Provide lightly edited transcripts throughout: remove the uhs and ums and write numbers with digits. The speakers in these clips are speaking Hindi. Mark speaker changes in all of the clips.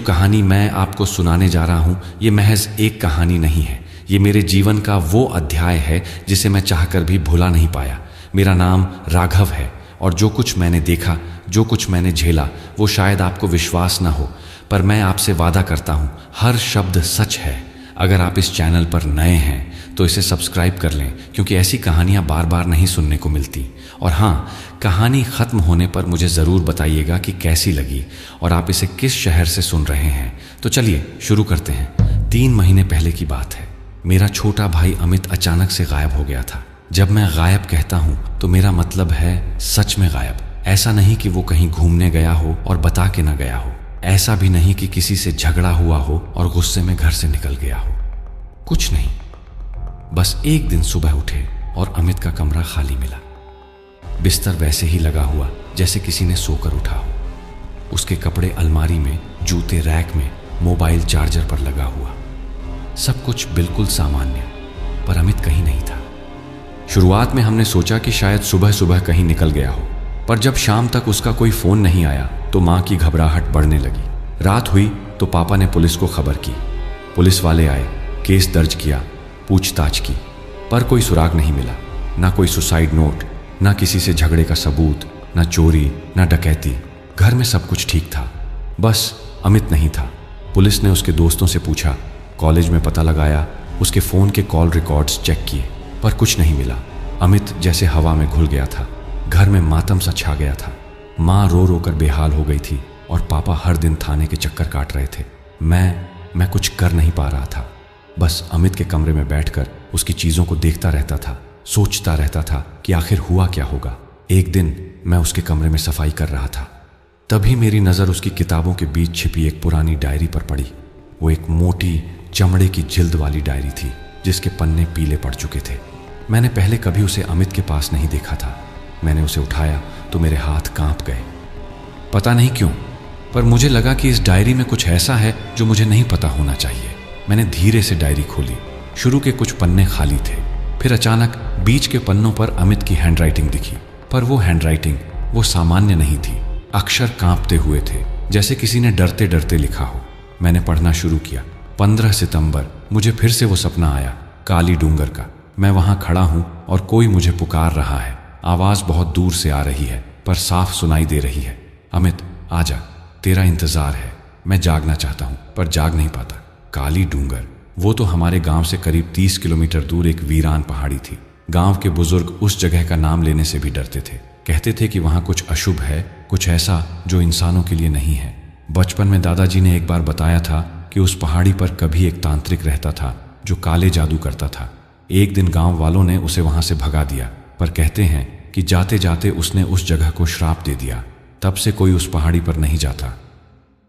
Speaker 1: कहानी मैं आपको सुनाने जा रहा हूं, ये महज एक कहानी नहीं है। ये मेरे जीवन का वो अध्याय है जिसे मैं चाहकर भी भुला नहीं पाया। मेरा नाम राघव है और जो कुछ मैंने देखा, जो कुछ मैंने झेला, वो शायद आपको विश्वास ना हो, पर मैं आपसे वादा करता हूं हर शब्द सच है। अगर आप इस चैनल पर नए हैं तो इसे सब्सक्राइब कर लें, क्योंकि ऐसी कहानियां बार बार नहीं सुनने को मिलती। और हाँ, कहानी ख़त्म होने पर मुझे ज़रूर बताइएगा कि कैसी लगी और आप इसे किस शहर से सुन रहे हैं। तो चलिए शुरू करते हैं। 3 महीने पहले की बात है। मेरा छोटा भाई अमित अचानक से गायब हो गया था। जब मैं गायब कहता हूँ तो मेरा मतलब है सच में गायब। ऐसा नहीं कि वो कहीं घूमने गया हो और बता के ना गया हो। ऐसा भी नहीं कि किसी से झगड़ा हुआ हो और गुस्से में घर से निकल गया हो। कुछ नहीं, बस एक दिन सुबह उठे और अमित का कमरा खाली मिला। बिस्तर वैसे ही लगा हुआ जैसे किसी ने सोकर उठा हो। उसके कपड़े अलमारी में, जूते रैक में, मोबाइल चार्जर पर लगा हुआ। सब कुछ बिल्कुल सामान्य, पर अमित कहीं नहीं था। शुरुआत में हमने सोचा कि शायद सुबह सुबह कहीं निकल गया हो, पर जब शाम तक उसका कोई फोन नहीं आया तो माँ की घबराहट बढ़ने लगी। रात हुई तो पापा ने पुलिस को खबर की। पुलिस वाले आए, केस दर्ज किया, पूछताछ की, पर कोई सुराग नहीं मिला। ना कोई सुसाइड नोट, ना किसी से झगड़े का सबूत, ना चोरी, ना डकैती। घर में सब कुछ ठीक था, बस अमित नहीं था। पुलिस ने उसके दोस्तों से पूछा, कॉलेज में पता लगाया, उसके फ़ोन के कॉल रिकॉर्ड्स चेक किए, पर कुछ नहीं मिला। अमित जैसे हवा में घुल गया था। घर में मातम सा छा गया था। माँ रो रो कर बेहाल हो गई थी और पापा हर दिन थाने के चक्कर काट रहे थे। मैं कुछ कर नहीं पा रहा था। बस अमित के कमरे में बैठकर उसकी चीज़ों को देखता रहता था, सोचता रहता था कि आखिर हुआ क्या होगा। एक दिन मैं उसके कमरे में सफाई कर रहा था, तभी मेरी नज़र उसकी किताबों के बीच छिपी एक पुरानी डायरी पर पड़ी। वो एक मोटी चमड़े की जिल्द वाली डायरी थी जिसके पन्ने पीले पड़ चुके थे। मैंने पहले कभी उसे अमित के पास नहीं देखा था। मैंने उसे उठाया तो मेरे हाथ कांप गए। पता नहीं क्यों, पर मुझे लगा कि इस डायरी में कुछ ऐसा है जो मुझे नहीं पता होना चाहिए। मैंने धीरे से डायरी खोली। शुरू के कुछ पन्ने खाली थे, फिर अचानक बीच के पन्नों पर अमित की हैंडराइटिंग दिखी। पर वो हैंडराइटिंग वो सामान्य नहीं थी। अक्षर कांपते हुए थे, जैसे किसी ने डरते डरते लिखा हो। मैंने पढ़ना शुरू किया। 15 सितंबर। मुझे फिर से वो सपना आया, काली डूंगर का। मैं वहां खड़ा हूं और कोई मुझे पुकार रहा है। आवाज बहुत दूर से आ रही है, पर साफ सुनाई दे रही है। अमित, आजा, तेरा इंतजार है। मैं जागना चाहता हूं, पर जाग नहीं पाता। काली डूंगर, वो तो हमारे गांव से करीब 30 किलोमीटर दूर एक वीरान पहाड़ी थी। गांव के बुजुर्ग उस जगह का नाम लेने से भी डरते थे। कहते थे कि वहां कुछ अशुभ है, कुछ ऐसा जो इंसानों के लिए नहीं है। बचपन में दादाजी ने एक बार बताया था कि उस पहाड़ी पर कभी एक तांत्रिक रहता था जो काले जादू करता था। एक दिन गांव वालों ने उसे वहां से भगा दिया, पर कहते हैं कि जाते जाते उसने उस जगह को श्राप दे दिया। तब से कोई उस पहाड़ी पर नहीं जाता।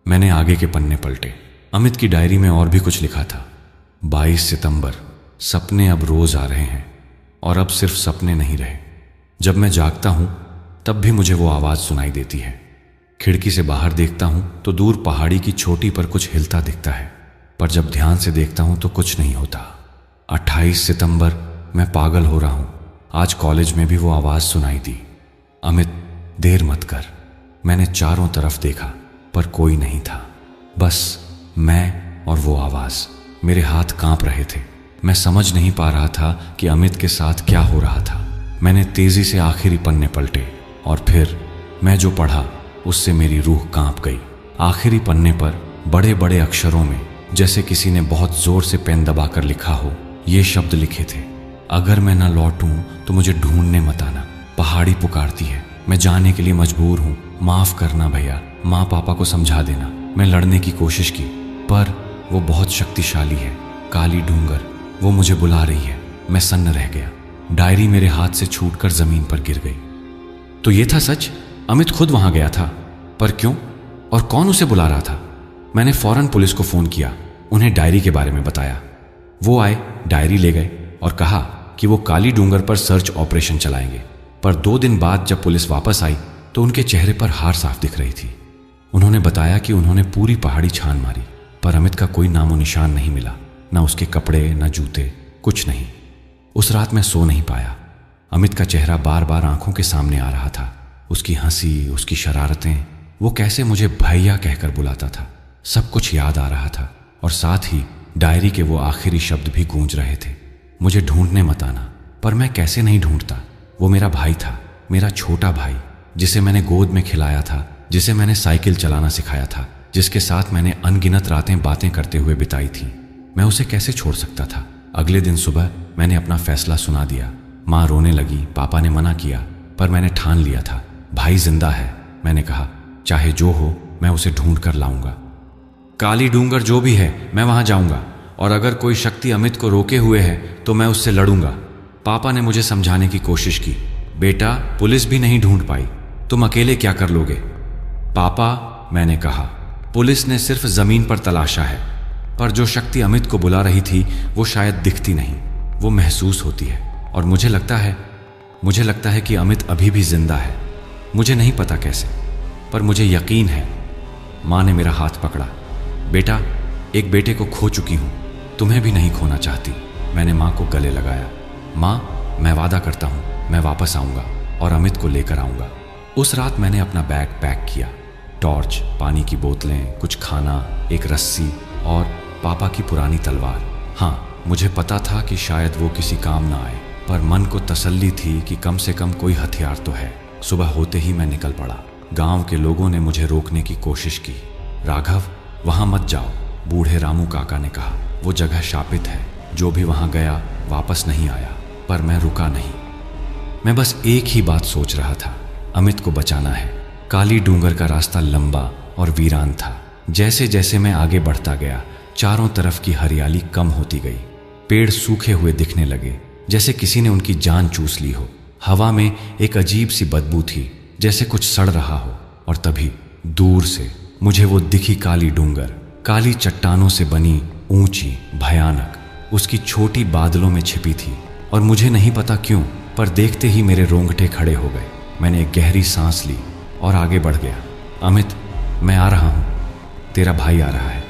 Speaker 1: मैंने आगे के पन्ने पलटे। अमित की डायरी में और भी कुछ लिखा था। 22 सितंबर। सपने अब रोज आ रहे हैं, और अब सिर्फ सपने नहीं रहे। जब मैं जागता हूं तब भी मुझे वो आवाज सुनाई देती है। खिड़की से बाहर देखता हूं तो दूर पहाड़ी की चोटी पर कुछ हिलता दिखता है, पर जब ध्यान से देखता हूं तो कुछ नहीं होता। 28 सितंबर। मैं पागल हो रहा हूं। आज कॉलेज में भी वो आवाज सुनाई दी, अमित, देर मत कर। मैंने चारों तरफ देखा, पर कोई नहीं था, बस मैं और वो आवाज। मेरे हाथ कांप रहे थे। मैं समझ नहीं पा रहा था कि अमित के साथ क्या हो रहा था। मैंने तेजी से आखिरी पन्ने पलटे और फिर मैं जो पढ़ा उससे मेरी रूह कांप गई। आखिरी पन्ने पर बड़े बड़े अक्षरों में, जैसे किसी ने बहुत जोर से पेन दबाकर लिखा हो, ये शब्द लिखे थे, अगर मैं ना लौटूं तो मुझे ढूंढने मत आना। पहाड़ी पुकारती है, मैं जाने के लिए मजबूर हूं। माफ करना भैया, माँ पापा को समझा देना। मैं लड़ने की कोशिश की, पर वो बहुत शक्तिशाली है। काली डूंगर, वो मुझे बुला रही है। मैं सन्न रह गया। डायरी मेरे हाथ से छूटकर जमीन पर गिर गई। तो ये था सच। अमित खुद वहां गया था, पर क्यों और कौन उसे बुला रहा था? मैंने फौरन पुलिस को फोन किया, उन्हें डायरी के बारे में बताया। वो आए, डायरी ले गए और कहा कि वो काली डूंगर पर सर्च ऑपरेशन चलाएंगे। पर 2 दिन बाद जब पुलिस वापस आई तो उनके चेहरे पर हार साफ दिख रही थी। उन्होंने बताया कि उन्होंने पूरी पहाड़ी छान मारी, पर अमित का कोई नामो निशान नहीं मिला। ना उसके कपड़े, ना जूते, कुछ नहीं। उस रात मैं सो नहीं पाया। अमित का चेहरा बार बार आंखों के सामने आ रहा था। उसकी हंसी, उसकी शरारतें, वो कैसे मुझे भैया कहकर बुलाता था। सब कुछ याद आ रहा था और साथ ही डायरी के वो आखिरी शब्द भी गूंज रहे थे, मुझे ढूंढने मत आना। पर मैं कैसे नहीं ढूंढता। वो मेरा भाई था, मेरा छोटा भाई, जिसे मैंने गोद में खिलाया था, जिसे मैंने साइकिल चलाना सिखाया था, जिसके साथ मैंने अनगिनत रातें बातें करते हुए बिताई थी। मैं उसे कैसे छोड़ सकता था। अगले दिन सुबह मैंने अपना फैसला सुना दिया। माँ रोने लगी, पापा ने मना किया, पर मैंने ठान लिया था, भाई जिंदा है। मैंने कहा, चाहे जो हो मैं उसे ढूंढ कर लाऊंगा। काली डूंगर जो भी है मैं वहां जाऊंगा, और अगर कोई शक्ति अमित को रोके हुए है तो मैं उससे लड़ूंगा। पापा ने मुझे समझाने की कोशिश की, बेटा पुलिस भी नहीं ढूंढ पाई, तुम अकेले क्या कर लोगे। पापा, मैंने कहा, पुलिस ने सिर्फ जमीन पर तलाशा है, पर जो शक्ति अमित को बुला रही थी वो शायद दिखती नहीं, वो महसूस होती है। और मुझे लगता है कि अमित अभी भी जिंदा है। मुझे नहीं पता कैसे, पर मुझे यकीन है। माँ ने मेरा हाथ पकड़ा, बेटा एक बेटे को खो चुकी हूं, तुम्हें भी नहीं खोना चाहती। मैंने माँ को गले लगाया। माँ, मैं वादा करता हूं मैं वापस आऊंगा और अमित को लेकर आऊंगा। उस रात मैंने अपना बैग पैक किया, टॉर्च, पानी की बोतलें, कुछ खाना, एक रस्सी और पापा की पुरानी तलवार। हाँ, मुझे पता था कि शायद वो किसी काम ना आए, पर मन को तसल्ली थी कि कम से कम कोई हथियार तो है। सुबह होते ही मैं निकल पड़ा। गांव के लोगों ने मुझे रोकने की कोशिश की। राघव, वहां मत जाओ, बूढ़े रामू काका ने कहा, वो जगह शापित है, जो भी वहां गया वापस नहीं आया। पर मैं रुका नहीं। मैं बस एक ही बात सोच रहा था, अमित को बचाना है। काली डूंगर का रास्ता लंबा और वीरान था। जैसे जैसे मैं आगे बढ़ता गया, चारों तरफ की हरियाली कम होती गई। पेड़ सूखे हुए दिखने लगे, जैसे किसी ने उनकी जान चूस ली हो। हवा में एक अजीब सी बदबू थी, जैसे कुछ सड़ रहा हो। और तभी दूर से मुझे वो दिखी काली डूंगर, काली चट्टानों से बनी, ऊंची, भयानक। उसकी छोटी बादलों में छिपी थी, और मुझे नहीं पता क्यों, पर देखते ही मेरे रोंगटे खड़े हो गए। मैंने एक गहरी सांस ली और आगे बढ़ गया। अमित, मैं आ रहा हूं, तेरा भाई आ रहा है।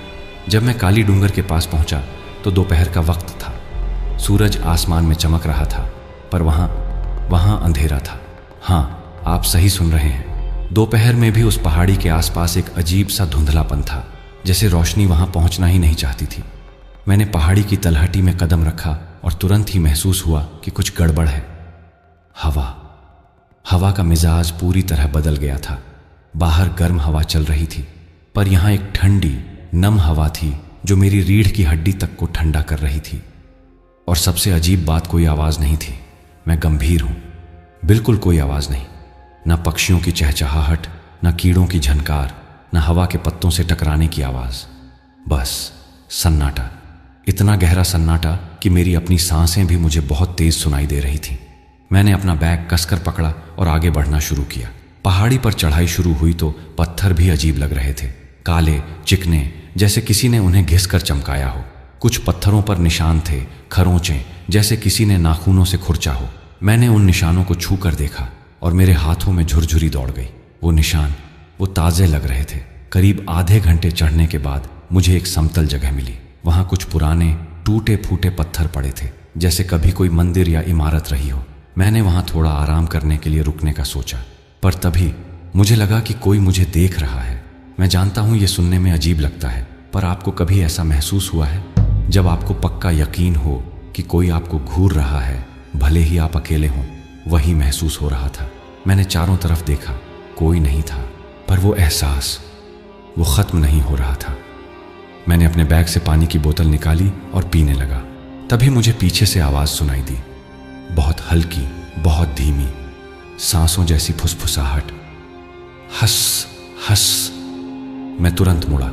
Speaker 1: जब मैं काली डूंगर के पास पहुंचा तो दोपहर का वक्त था। सूरज आसमान में चमक रहा था, पर वहां अंधेरा था। हाँ, आप सही सुन रहे हैं। दोपहर में भी उस पहाड़ी के आसपास एक अजीब सा धुंधलापन था, जैसे रोशनी वहां पहुंचना ही नहीं चाहती थी। मैंने पहाड़ी की तलहटी में कदम रखा और तुरंत ही महसूस हुआ कि कुछ गड़बड़ है। हवा का मिजाज पूरी तरह बदल गया था। बाहर गर्म हवा चल रही थी, पर यहां एक ठंडी, नम हवा थी जो मेरी रीढ़ की हड्डी तक को ठंडा कर रही थी। और सबसे अजीब बात, कोई आवाज नहीं थी। मैं गंभीर हूं, बिल्कुल कोई आवाज नहीं। न पक्षियों की चहचहाहट, न कीड़ों की झनकार, न हवा के पत्तों से टकराने की आवाज। बस सन्नाटा, इतना गहरा सन्नाटा कि मेरी अपनी सांसें भी मुझे बहुत तेज सुनाई दे रही थीं। मैंने अपना बैग कसकर पकड़ा और आगे बढ़ना शुरू किया। पहाड़ी पर चढ़ाई शुरू हुई तो पत्थर भी अजीब लग रहे थे, काले, चिकने, जैसे किसी ने उन्हें घिसकर चमकाया हो। कुछ पत्थरों पर निशान थे, खरोंचे, जैसे किसी ने नाखूनों से खुरचा हो। मैंने उन निशानों को छू कर देखा और मेरे हाथों में झुरझुरी दौड़ गई। वो निशान, वो ताजे लग रहे थे। करीब आधे घंटे चढ़ने के बाद मुझे एक समतल जगह मिली। वहां कुछ पुराने टूटे फूटे पत्थर पड़े थे, जैसे कभी कोई मंदिर या इमारत रही हो। मैंने वहां थोड़ा आराम करने के लिए रुकने का सोचा, पर तभी मुझे लगा कि कोई मुझे देख रहा है। मैं जानता हूं ये सुनने में अजीब लगता है, पर आपको कभी ऐसा महसूस हुआ है जब आपको पक्का यकीन हो कि कोई आपको घूर रहा है, भले ही आप अकेले हों? वही महसूस हो रहा था। मैंने चारों तरफ देखा, कोई नहीं था, पर वो एहसास, वो खत्म नहीं हो रहा था। मैंने अपने बैग से पानी की बोतल निकाली और पीने लगा। तभी मुझे पीछे से आवाज सुनाई दी, बहुत हल्की, बहुत धीमी, सांसों जैसी फुसफुसाहट। हस हस। मैं तुरंत मुड़ा।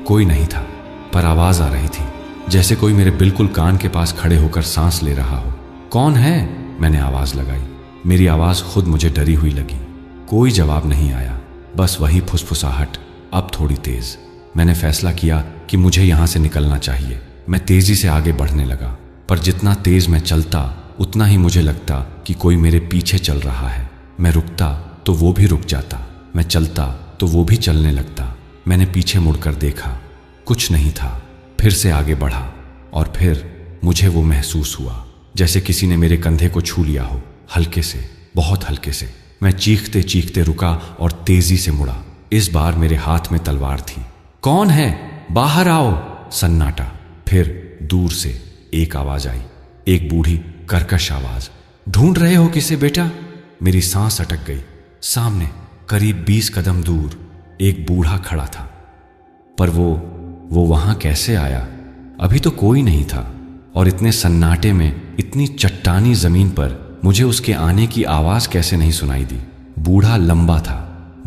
Speaker 1: कोई नहीं था, पर आवाज आ रही थी, जैसे कोई मेरे बिल्कुल कान के पास खड़े होकर सांस ले रहा हो। कौन है? मैंने आवाज लगाई। मेरी आवाज खुद मुझे डरी हुई लगी। कोई जवाब नहीं आया, बस वही फुसफुसाहट, अब थोड़ी तेज। मैंने फैसला किया कि मुझे यहां से निकलना चाहिए। मैं तेजी से आगे बढ़ने लगा, पर जितना तेज मैं चलता उतना ही मुझे लगता कि कोई मेरे पीछे चल रहा है। मैं रुकता तो वो भी रुक जाता, मैं चलता तो वो भी चलने लगता। मैंने पीछे मुड़कर देखा, कुछ नहीं था। फिर से आगे बढ़ा और फिर मुझे वो महसूस हुआ जैसे किसी ने मेरे कंधे को छू लिया हो, हल्के से, बहुत हल्के से। मैं चीखते चीखते रुका और तेजी से मुड़ा। इस बार मेरे हाथ में तलवार थी। कौन है? बाहर आओ। सन्नाटा। फिर दूर से एक आवाज आई, एक बूढ़ी कर्कश आवाज। ढूंढ रहे हो किसे बेटा? मेरी सांस अटक गई। सामने करीब 20 कदम दूर एक बूढ़ा खड़ा था। पर वो वहां कैसे आया? अभी तो कोई नहीं था, और इतने सन्नाटे में, इतनी चट्टानी जमीन पर मुझे उसके आने की आवाज कैसे नहीं सुनाई दी? बूढ़ा लंबा था,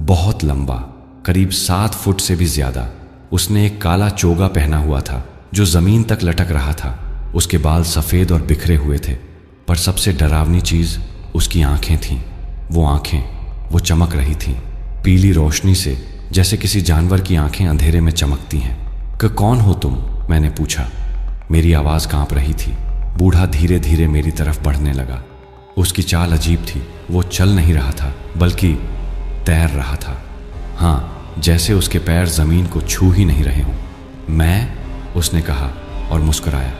Speaker 1: बहुत लंबा, करीब 7 फुट से भी ज्यादा। उसने एक काला चोगा पहना हुआ था जो जमीन तक लटक रहा था। उसके बाल सफेद और बिखरे हुए थे, पर सबसे डरावनी चीज उसकी आंखें थीं। वो आंखें, वो चमक रही थीं, पीली रोशनी से, जैसे किसी जानवर की आंखें अंधेरे में चमकती हैं। कौन हो तुम? मैंने पूछा। मेरी आवाज कांप रही थी। बूढ़ा धीरे धीरे मेरी तरफ बढ़ने लगा। उसकी चाल अजीब थी। वो चल नहीं रहा था, बल्कि तैर रहा था। हाँ, जैसे उसके पैर जमीन को छू ही नहीं रहे हों। मैं? उसने कहा और मुस्कुराया।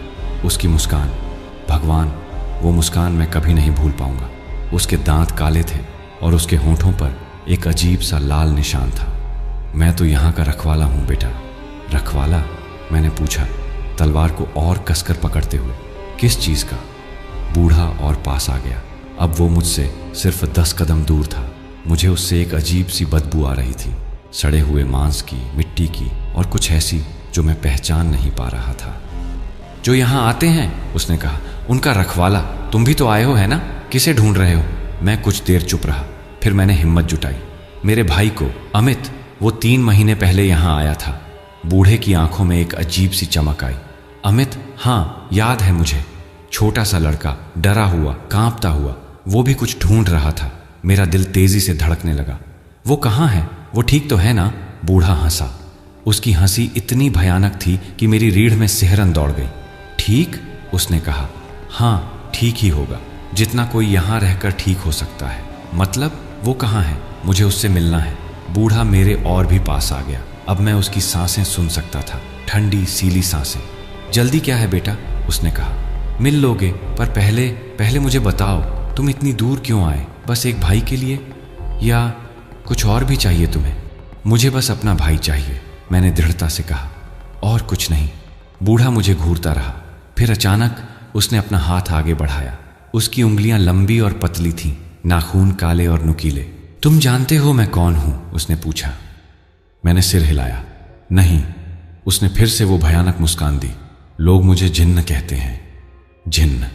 Speaker 1: उसकी मुस्कान, भगवान, वो मुस्कान मैं कभी नहीं भूल पाऊंगा। उसके दांत काले थे और उसके होंठों पर एक अजीब सा लाल निशान था। मैं तो यहाँ का रखवाला हूँ बेटा। रखवाला? मैंने पूछा, तलवार को और कसकर पकड़ते हुए। किस चीज का? बूढ़ा और पास आ गया। अब वो मुझसे सिर्फ 10 कदम दूर था। मुझे उससे एक अजीब सी बदबू आ रही थी, सड़े हुए मांस की, मिट्टी की, और कुछ ऐसी जो मैं पहचान नहीं पा रहा था। जो यहाँ आते हैं, उसने कहा, उनका रखवाला। तुम भी तो आए हो, है ना? किसे ढूंढ रहे हो? मैं कुछ देर चुप रहा, फिर मैंने हिम्मत जुटाई। मेरे भाई को, अमित। वो 3 महीने पहले यहाँ आया था। बूढ़े की आंखों में एक अजीब सी चमक आई। अमित? हाँ, याद है मुझे। छोटा सा लड़का, डरा हुआ, कांपता हुआ, वो भी कुछ ढूंढ रहा था। मेरा दिल तेजी से धड़कने लगा। वो कहाँ है? वो ठीक तो है ना? बूढ़ा हंसा। उसकी हंसी इतनी भयानक थी कि मेरी रीढ़ में सिहरन दौड़ गई। ठीक? उसने कहा। हाँ, ठीक ही होगा, जितना कोई यहाँ रहकर ठीक हो सकता है। मतलब? वो कहाँ है? मुझे उससे मिलना है। बूढ़ा मेरे और भी पास आ गया। अब मैं उसकी सांसें सुन सकता था, ठंडी सीली सांसें। जल्दी क्या है बेटा? उसने कहा। मिल लोगे, पर पहले मुझे बताओ, तुम इतनी दूर क्यों आए? बस एक भाई के लिए, या कुछ और भी चाहिए तुम्हें? मुझे बस अपना भाई चाहिए, मैंने दृढ़ता से कहा। और कुछ नहीं। बूढ़ा मुझे घूरता रहा। फिर अचानक उसने अपना हाथ आगे बढ़ाया। उसकी उंगलियां लंबी और पतली थीं, नाखून काले और नुकीले। तुम जानते हो मैं कौन हूं? उसने पूछा। मैंने सिर हिलाया। नहीं। उसने फिर से वो भयानक मुस्कान दी। लोग मुझे जिन्न कहते हैं। जिन्न?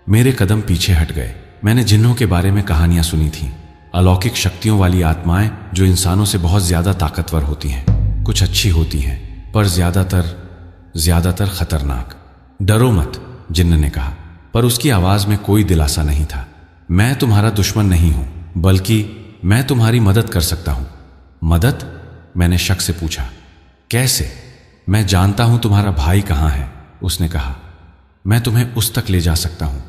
Speaker 1: मेरे कदम पीछे हट गए। मैंने जिन्नों के बारे में कहानियां सुनी थीं, अलौकिक शक्तियों वाली आत्माएं जो इंसानों से बहुत ज्यादा ताकतवर होती हैं। कुछ अच्छी होती हैं, पर ज्यादातर खतरनाक। डरो मत, जिन्न ने कहा, पर उसकी आवाज में कोई दिलासा नहीं था। मैं तुम्हारा दुश्मन नहीं हूं, बल्कि मैं तुम्हारी मदद कर सकता हूं। मदद? मैंने शक से पूछा। कैसे? मैं जानता हूं तुम्हारा भाई कहां है, उसने कहा। मैं तुम्हें उस तक ले जा सकता हूं।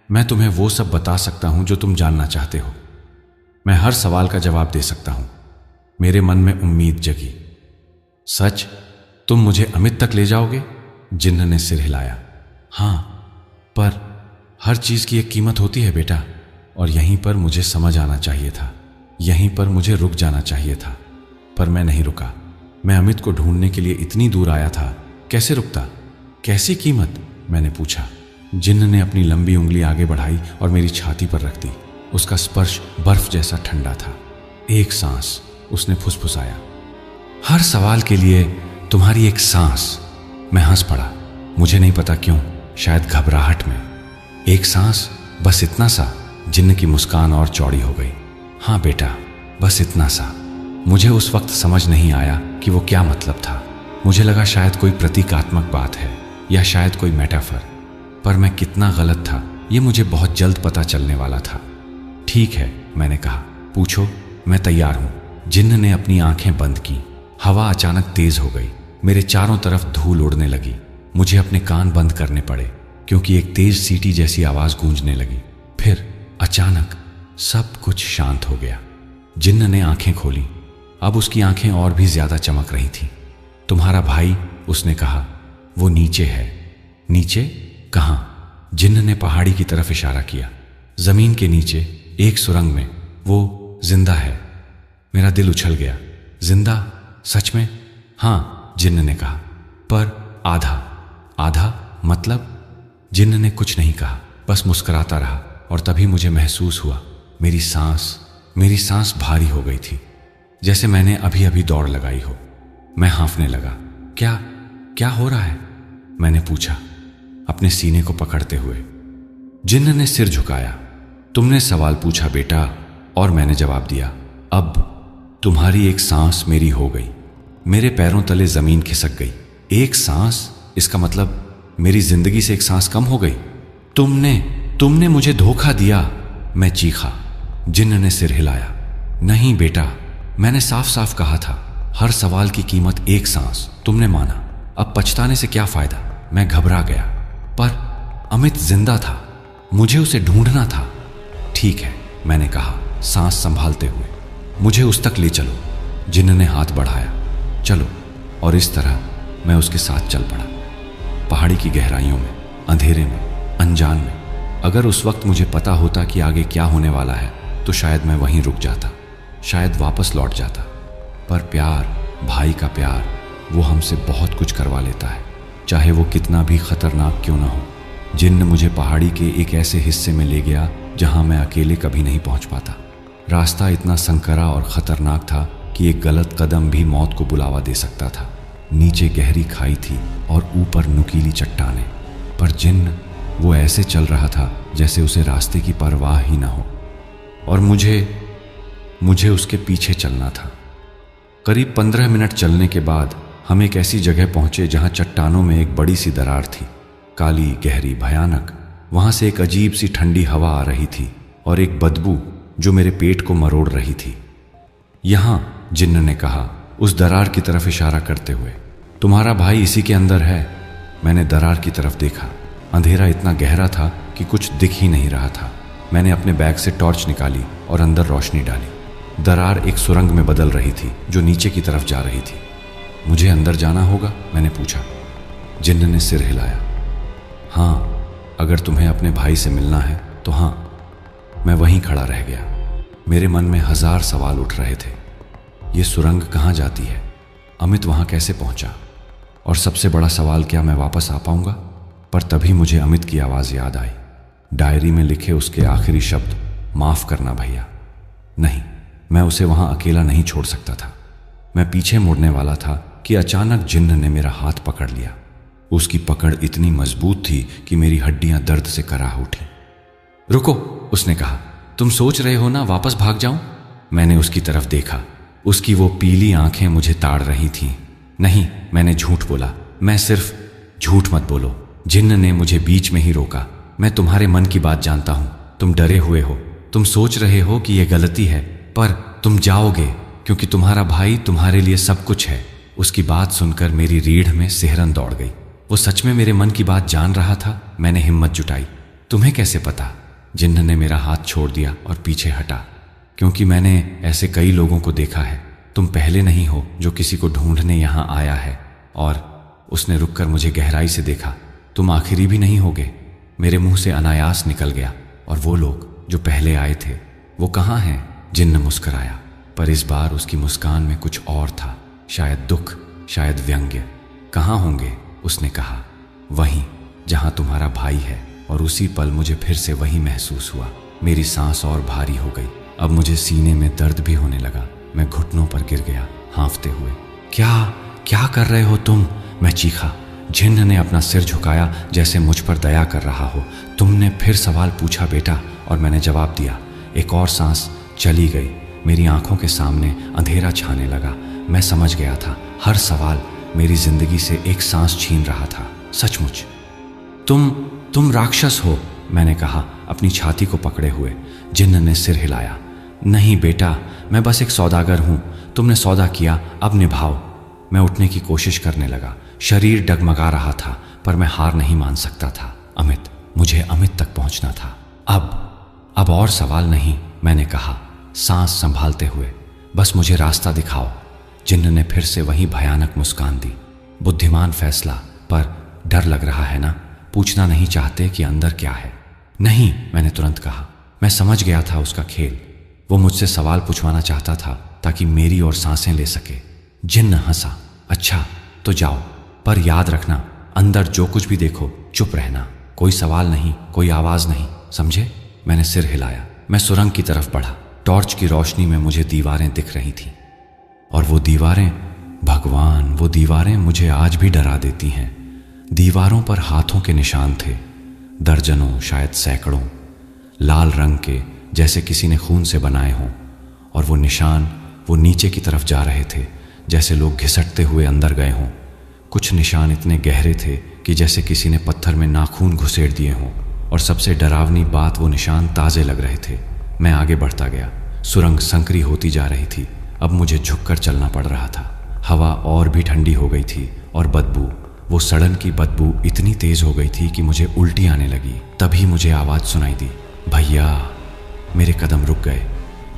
Speaker 1: मैं तुम्हें वो सब बता सकता हूं जो तुम जानना चाहते हो। मैं हर सवाल का जवाब दे सकता हूं। मेरे मन में उम्मीद जगी। सच? तुम मुझे अमित तक ले जाओगे? जिन्न ने सिर हिलाया। हां, पर हर चीज की एक कीमत होती है बेटा, और यहीं पर मुझे समझ आना चाहिए था। यहीं पर मुझे रुक जाना चाहिए था, पर मैं नहीं रुका। मैं अमित को ढूंढने के लिए इतनी दूर आया था, कैसे रुकता? कैसी कीमत? मैंने पूछा। जिन्न ने अपनी लंबी उंगली आगे बढ़ाई और मेरी छाती पर रख दी। उसका स्पर्श बर्फ जैसा ठंडा था। एक सांस, उसने फुसफुसाया। हर सवाल के लिए तुम्हारी एक सांस। मैं हंस पड़ा, मुझे नहीं पता क्यों, शायद घबराहट में। एक सांस, बस इतना सा? जिन्न की मुस्कान और चौड़ी हो गई। हाँ बेटा, बस इतना सा। मुझे उस वक्त समझ नहीं आया कि वो क्या मतलब था। मुझे लगा शायद कोई प्रतीकात्मक बात है, या शायद कोई मेटाफर। पर मैं कितना गलत था, ये मुझे बहुत जल्द पता चलने वाला था। ठीक है, मैंने कहा, पूछो, मैं तैयार हूं। जिन्न ने अपनी आंखें बंद की। हवा अचानक तेज हो गई। मेरे चारों तरफ धूल उड़ने लगी। मुझे अपने कान बंद करने पड़े, क्योंकि एक तेज सीटी जैसी आवाज गूंजने लगी। फिर अचानक सब कुछ शांत हो गया। जिन्न ने आंखें खोली। अब उसकी आंखें और भी ज्यादा चमक रही थीं। तुम्हारा भाई, उसने कहा, वो नीचे है। नीचे? कहां? जिन्न ने पहाड़ी की तरफ इशारा किया। जमीन के नीचे एक सुरंग में। वो जिंदा है। मेरा दिल उछल गया। जिंदा? सच में? जिन्न ने हाँ, जिन्न ने कहा, पर आधा। आधा मतलब? जिन्न ने कुछ नहीं कहा, बस मुस्कुराता रहा। और तभी मुझे महसूस हुआ मेरी सांस भारी हो गई थी, जैसे मैंने अभी अभी दौड़ लगाई हो। मैं हाँफने लगा। क्या हो रहा है? मैंने पूछा अपने सीने को पकड़ते हुए। जिन्न ने सिर झुकाया। तुमने सवाल पूछा बेटा, और मैंने जवाब दिया। अब तुम्हारी एक सांस मेरी हो गई। मेरे पैरों तले जमीन खिसक गई। एक सांस? इसका मतलब मेरी जिंदगी से एक सांस कम हो गई। तुमने मुझे धोखा दिया, मैं चीखा। जिन्न ने सिर हिलाया। नहीं बेटा, मैंने साफ साफ कहा था, हर सवाल की कीमत एक सांस। तुमने माना, अब पछताने से क्या फायदा? मैं घबरा गया। पर अमित जिंदा था, मुझे उसे ढूंढना था। ठीक है, मैंने कहा सांस संभालते हुए, मुझे उस तक ले चलो। जिन्न ने हाथ बढ़ाया। चलो। और इस तरह मैं उसके साथ चल पड़ा, पहाड़ी की गहराइयों में, अंधेरे में, अनजान में। अगर उस वक्त मुझे पता होता कि आगे क्या होने वाला है तो शायद मैं वहीं रुक जाता, शायद वापस लौट जाता। पर प्यार, भाई का प्यार, वो हमसे बहुत कुछ करवा लेता है, चाहे वो कितना भी खतरनाक क्यों ना हो। जिन्न मुझे पहाड़ी के एक ऐसे हिस्से में ले गया जहां मैं अकेले कभी नहीं पहुंच पाता। रास्ता इतना संकरा और खतरनाक था कि एक गलत कदम भी मौत को बुलावा दे सकता था। नीचे गहरी खाई थी और ऊपर नुकीली चट्टानें, पर जिन्न वो ऐसे चल रहा था जैसे उसे रास्ते की परवाह ही ना हो। और मुझे उसके पीछे चलना था। करीब 15 मिनट चलने के बाद हम एक ऐसी जगह पहुंचे जहां चट्टानों में एक बड़ी सी दरार थी, काली, गहरी, भयानक। वहां से एक अजीब सी ठंडी हवा आ रही थी और एक बदबू जो मेरे पेट को मरोड़ रही थी। यहां, जिन्न ने कहा, उस दरार की तरफ इशारा करते हुए। तुम्हारा भाई इसी के अंदर है। मैंने दरार की तरफ देखा। अंधेरा इतना गहरा था कि कुछ दिख ही नहीं रहा था। मैंने अपने बैग से टॉर्च निकाली और अंदर रोशनी डाली। दरार एक सुरंग में बदल रही थी जो नीचे की तरफ जा रही थी। मुझे अंदर जाना होगा? मैंने पूछा। जिन्न ने सिर हिलाया। हाँ, अगर तुम्हें अपने भाई से मिलना है तो हाँ। मैं वहीं खड़ा रह गया। मेरे मन में 1000 सवाल उठ रहे थे। ये सुरंग कहाँ जाती है? अमित वहां कैसे पहुंचा? और सबसे बड़ा सवाल, क्या मैं वापस आ पाऊंगा? पर तभी मुझे अमित की आवाज याद आई। डायरी में लिखे उसके आखिरी शब्द, माफ करना भैया। नहीं, मैं उसे वहां अकेला नहीं छोड़ सकता था। मैं पीछे मुड़ने वाला था कि अचानक जिन्न ने मेरा हाथ पकड़ लिया। उसकी पकड़ इतनी मजबूत थी कि मेरी हड्डियां दर्द से कराह उठी। रुको, उसने कहा। तुम सोच रहे हो ना वापस भाग जाऊं? मैंने उसकी तरफ देखा। उसकी वो पीली आंखें मुझे ताड़ रही थीं। नहीं, मैंने झूठ बोला। मैं सिर्फ, झूठ मत बोलो। जिन्न ने मुझे बीच में ही रोका। मैं तुम्हारे मन की बात जानता हूं। तुम डरे हुए हो। तुम सोच रहे हो कि यह गलती है, पर तुम जाओगे क्योंकि तुम्हारा भाई तुम्हारे लिए सब कुछ है। उसकी बात सुनकर मेरी रीढ़ में सिहरन दौड़ गई। वो सच में मेरे मन की बात जान रहा था। मैंने हिम्मत जुटाई। तुम्हें कैसे पता? जिन्न ने मेरा हाथ छोड़ दिया और पीछे हटा। क्योंकि मैंने ऐसे कई लोगों को देखा है। तुम पहले नहीं हो जो किसी को ढूंढने यहां आया है। और उसने रुककर मुझे गहराई से देखा। तुम आखिरी भी नहीं होगे। मेरे मुंह से अनायास निकल गया। और वो लोग जो पहले आए थे, वो कहाँ हैं? जिन्न मुस्कुराया, पर इस बार उसकी मुस्कान में कुछ और था। शायद दुख, शायद व्यंग्य। कहाँ होंगे? उसने कहा। वहीं जहां तुम्हारा भाई है। और उसी पल मुझे फिर से वही महसूस हुआ। मेरी सांस और भारी हो गई। अब मुझे सीने में दर्द भी होने लगा। मैं घुटनों पर गिर गया, हाँफते हुए। क्या कर रहे हो तुम? मैं चीखा। जिन्न ने अपना सिर झुकाया जैसे मुझ पर दया कर रहा हो। तुमने फिर सवाल पूछा बेटा, और मैंने जवाब दिया। एक और सांस चली गई। मेरी आंखों के सामने अंधेरा छाने लगा। मैं समझ गया था, हर सवाल मेरी जिंदगी से एक सांस छीन रहा था। सचमुच। तुम राक्षस हो, मैंने कहा अपनी छाती को पकड़े हुए। जिन्न ने सिर हिलाया। नहीं बेटा, मैं बस एक सौदागर हूं। तुमने सौदा किया, अब निभाओ। मैं उठने की कोशिश करने लगा। शरीर डगमगा रहा था, पर मैं हार नहीं मान सकता था। मुझे अमित तक पहुंचना था। अब और सवाल नहीं, मैंने कहा सांस संभालते हुए। बस मुझे रास्ता दिखाओ। जिन्न ने फिर से वही भयानक मुस्कान दी। बुद्धिमान फैसला, पर डर लग रहा है ना? पूछना नहीं चाहते कि अंदर क्या है? नहीं, मैंने तुरंत कहा। मैं समझ गया था उसका खेल। वो मुझसे सवाल पूछवाना चाहता था ताकि मेरी और सांसें ले सके। जिन्न हंसा। अच्छा तो जाओ, पर याद रखना अंदर जो कुछ भी देखो चुप रहना, कोई सवाल नहीं, कोई आवाज नहीं, समझे? मैंने सिर हिलाया। मैं सुरंग की तरफ बढ़ा। टॉर्च की रोशनी में मुझे दीवारें दिख रही थीं, और वो दीवारें, भगवान, वो दीवारें मुझे आज भी डरा देती हैं। दीवारों पर हाथों के निशान थे, दर्जनों, शायद सैकड़ों, लाल रंग के, जैसे किसी ने खून से बनाए हों। और वो निशान वो नीचे की तरफ जा रहे थे, जैसे लोग घिसटते हुए अंदर गए हों। कुछ निशान इतने गहरे थे कि जैसे किसी ने पत्थर में नाखून घुसेड़ दिए हों, और सबसे डरावनी बात, वो निशान ताज़े लग रहे थे। मैं आगे बढ़ता गया। सुरंग संकरी होती जा रही थी। अब मुझे झुककर चलना पड़ रहा था। हवा और भी ठंडी हो गई थी, और बदबू, वो सड़न की बदबू इतनी तेज हो गई थी कि मुझे उल्टी आने लगी। तभी मुझे आवाज़ सुनाई दी, भैया। मेरे कदम रुक गए।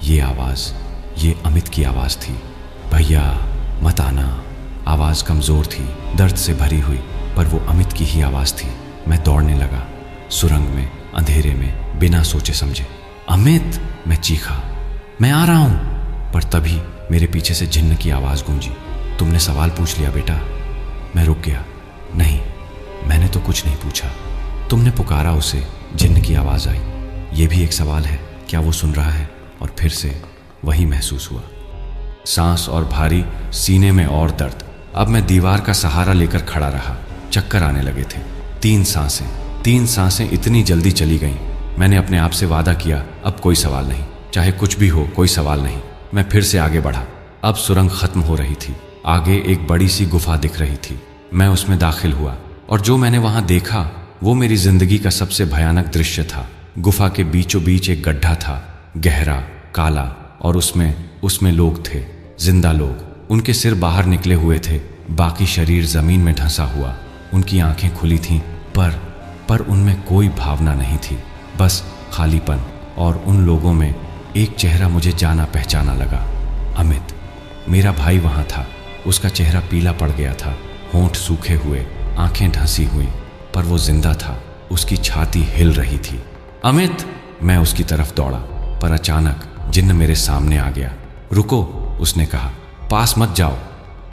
Speaker 1: ये आवाज़, ये अमित की आवाज़ थी। भैया मत आना। आवाज़ कमज़ोर थी, दर्द से भरी हुई, पर वो अमित की ही आवाज़ थी। मैं दौड़ने लगा, सुरंग में, अंधेरे में, बिना सोचे समझे। अमित, मैं चीखा, मैं आ रहा हूं। पर तभी मेरे पीछे से जिन्न की आवाज़ गूंजी, तुमने सवाल पूछ लिया बेटा। मैं रुक गया। नहीं, मैंने तो कुछ नहीं पूछा। तुमने पुकारा उसे, जिन्न की आवाज़ आई। ये भी एक सवाल है, क्या वो सुन रहा है? और फिर से वही महसूस हुआ, सांस और भारी सीने में और दर्द। अब मैं दीवार का सहारा लेकर खड़ा रहा। चक्कर आने लगे थे। 3 सांसें इतनी जल्दी चली गईं। मैंने अपने आप से वादा किया, अब कोई सवाल नहीं, चाहे कुछ भी हो, कोई सवाल नहीं। मैं फिर से आगे बढ़ा। अब सुरंग खत्म हो रही थी। आगे एक बड़ी सी गुफा दिख रही थी। मैं उसमें दाखिल हुआ, और जो मैंने वहां देखा वो मेरी जिंदगी का सबसे भयानक दृश्य था। गुफा के बीचों बीच एक गड्ढा था, गहरा, काला, और उसमें लोग थे, जिंदा लोग। उनके सिर बाहर निकले हुए थे, बाकी शरीर जमीन में धंसा हुआ। उनकी आंखें खुली थीं, पर उनमें कोई भावना नहीं थी, बस खालीपन। और उन लोगों में एक चेहरा मुझे जाना पहचाना लगा। अमित, मेरा भाई वहां था। उसका चेहरा पीला पड़ गया था, होंठ सूखे हुए, आंखें ढंसी हुई, पर वो जिंदा था। उसकी छाती हिल रही थी। अमित! मैं उसकी तरफ दौड़ा, पर अचानक जिन्न मेरे सामने आ गया। रुको, उसने कहा, पास मत जाओ।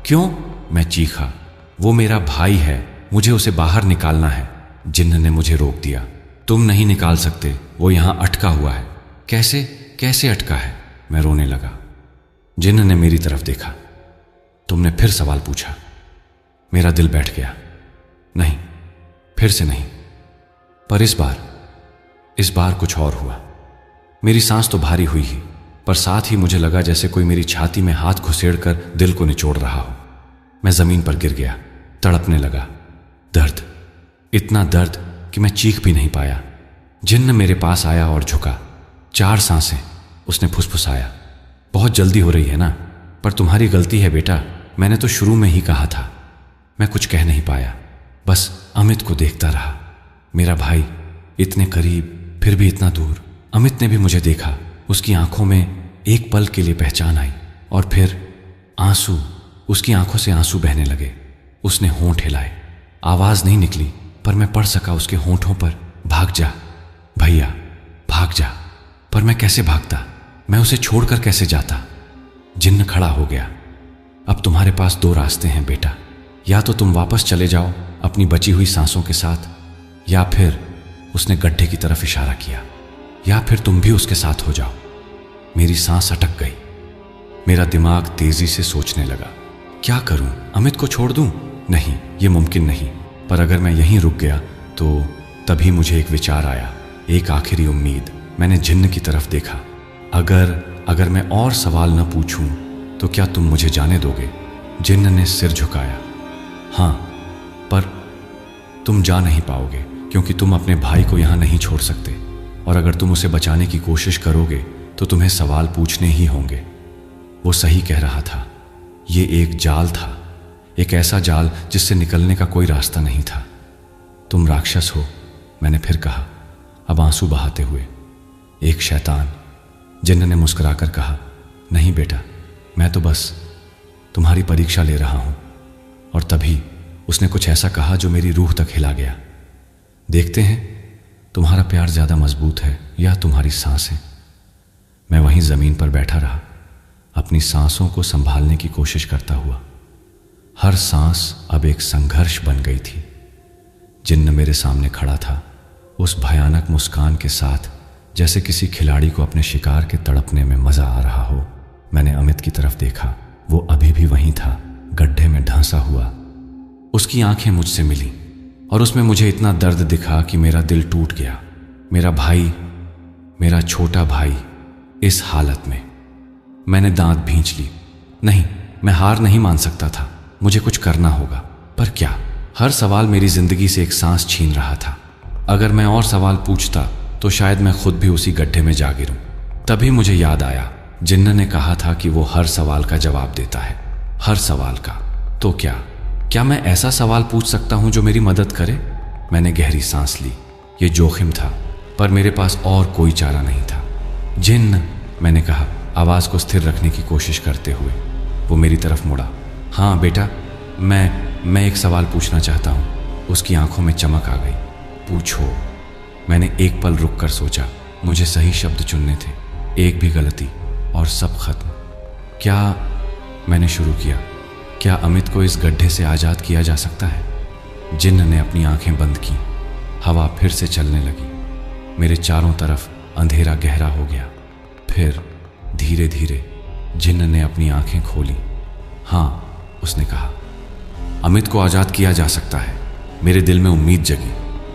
Speaker 1: क्यों? मैं चीखा। वो मेरा भाई है, मुझे उसे बाहर निकालना है। जिन्न ने मुझे रोक दिया। तुम नहीं निकाल सकते, वो यहां अटका हुआ है। कैसे अटका है? मैं रोने लगा। जिन्न ने मेरी तरफ देखा। तुमने फिर सवाल पूछा। मेरा दिल बैठ गया। नहीं, फिर से नहीं, पर इस बार कुछ और हुआ। मेरी सांस तो भारी हुई ही, पर साथ ही मुझे लगा जैसे कोई मेरी छाती में हाथ घुसेड़कर दिल को निचोड़ रहा हो। मैं जमीन पर गिर गया, तड़पने लगा। दर्द, इतना दर्द कि मैं चीख भी नहीं पाया। जिन्न मेरे पास आया और झुका। 4 सांसें, उसने फुसफुसाया। बहुत जल्दी हो रही है ना? पर तुम्हारी गलती है बेटा, मैंने तो शुरू में ही कहा था। मैं कुछ कह नहीं पाया, बस अमित को देखता रहा। मेरा भाई, इतने करीब फिर भी इतना दूर। अमित ने भी मुझे देखा। उसकी आंखों में एक पल के लिए पहचान आई, और फिर आंसू। उसकी आंखों से आंसू बहने लगे। उसने होंठ हिलाए। आवाज नहीं निकली, पर मैं पढ़ सका उसके होंठों पर, भाग जा भैया, भाग जा। पर मैं कैसे भागता? मैं उसे छोड़कर कैसे जाता? जिन्न खड़ा हो गया। अब तुम्हारे पास 2 रास्ते हैं बेटा, या तो तुम वापस चले जाओ अपनी बची हुई सांसों के साथ, या फिर, उसने गड्ढे की तरफ इशारा किया, या फिर तुम भी उसके साथ हो जाओ। मेरी सांस अटक गई। मेरा दिमाग तेजी से सोचने लगा, क्या करूं? अमित को छोड़ दूं? नहीं, ये मुमकिन नहीं। पर अगर मैं यहीं रुक गया तो तभी मुझे एक विचार आया, एक आखिरी उम्मीद। मैंने जिन्न की तरफ देखा। अगर मैं और सवाल न पूछूं तो क्या तुम मुझे जाने दोगे? जिन्न ने सिर झुकाया। हाँ, पर तुम जा नहीं पाओगे, क्योंकि तुम अपने भाई को यहां नहीं छोड़ सकते, और अगर तुम उसे बचाने की कोशिश करोगे तो तुम्हें सवाल पूछने ही होंगे। वो सही कह रहा था। ये एक जाल था, एक ऐसा जाल जिससे निकलने का कोई रास्ता नहीं था। तुम राक्षस हो, मैंने फिर कहा, अब आंसू बहाते हुए। एक शैतान, जिन्न ने मुस्कुराकर कहा। नहीं बेटा, मैं तो बस तुम्हारी परीक्षा ले रहा हूं। और तभी उसने कुछ ऐसा कहा जो मेरी रूह तक हिला गया। देखते हैं तुम्हारा प्यार ज्यादा मजबूत है या तुम्हारी सांसें। मैं वहीं जमीन पर बैठा रहा, अपनी सांसों को संभालने की कोशिश करता हुआ। हर सांस अब एक संघर्ष बन गई थी। जिन्न मेरे सामने खड़ा था, उस भयानक मुस्कान के साथ, जैसे किसी खिलाड़ी को अपने शिकार के तड़पने में मजा आ रहा हो। मैंने अमित की तरफ देखा। वो अभी भी वहीं था, गड्ढे में ढंसा हुआ। उसकी आंखें मुझसे मिली और उसमें मुझे इतना दर्द दिखा कि मेरा दिल टूट गया। मेरा भाई, मेरा छोटा भाई इस हालत में। मैंने दांत भींच ली। नहीं, मैं हार नहीं मान सकता था। मुझे कुछ करना होगा, पर क्या? हर सवाल मेरी जिंदगी से एक सांस छीन रहा था। अगर मैं और सवाल पूछता तो शायद मैं खुद भी उसी गड्ढे में जा गिरूं। तभी मुझे याद आया, जिन्न ने कहा था कि वो हर सवाल का जवाब देता है। हर सवाल का। तो क्या मैं ऐसा सवाल पूछ सकता हूं जो मेरी मदद करे? मैंने गहरी सांस ली। ये जोखिम था, पर मेरे पास और कोई चारा नहीं था। जिन्न, मैंने कहा, आवाज को स्थिर रखने की कोशिश करते हुए। वो मेरी तरफ मुड़ा। हाँ बेटा, मैं एक सवाल पूछना चाहता हूँ। उसकी आंखों में चमक आ गई। पूछो। मैंने एक पल रुक कर सोचा। मुझे सही शब्द चुनने थे, एक भी गलती और सब खत्म। क्या, मैंने शुरू किया, क्या अमित को इस गड्ढे से आजाद किया जा सकता है? जिन्न ने अपनी आंखें बंद की। हवा फिर से चलने लगी। मेरे चारों तरफ अंधेरा गहरा हो गया। फिर धीरे धीरे जिन्न ने अपनी आंखें खोली। हाँ, उसने कहा, अमित को आजाद किया जा सकता है। मेरे दिल में उम्मीद जगी।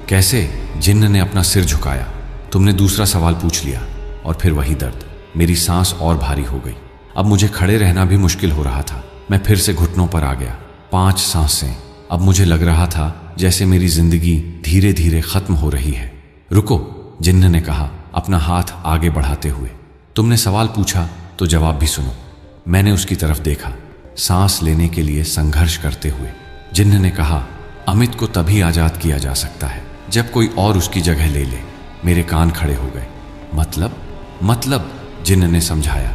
Speaker 1: कैसे? जिन्न ने अपना सिर झुकाया। तुमने दूसरा सवाल पूछ लिया। और फिर वही दर्द। मेरी सांस और भारी हो गई। अब मुझे खड़े रहना भी मुश्किल हो रहा था। मैं फिर से घुटनों पर आ गया। 5 सांसें। अब मुझे लग रहा था जैसे मेरी जिंदगी धीरे धीरे खत्म हो रही है। रुको, जिन्न ने कहा, अपना हाथ आगे बढ़ाते हुए। तुमने सवाल पूछा तो जवाब भी सुनो। मैंने उसकी तरफ देखा, सांस लेने के लिए संघर्ष करते हुए। जिन्न ने कहा, अमित को तभी आजाद किया जा सकता है जब कोई और उसकी जगह ले ले। मेरे कान खड़े हो गए। मतलब, जिन्न ने समझाया,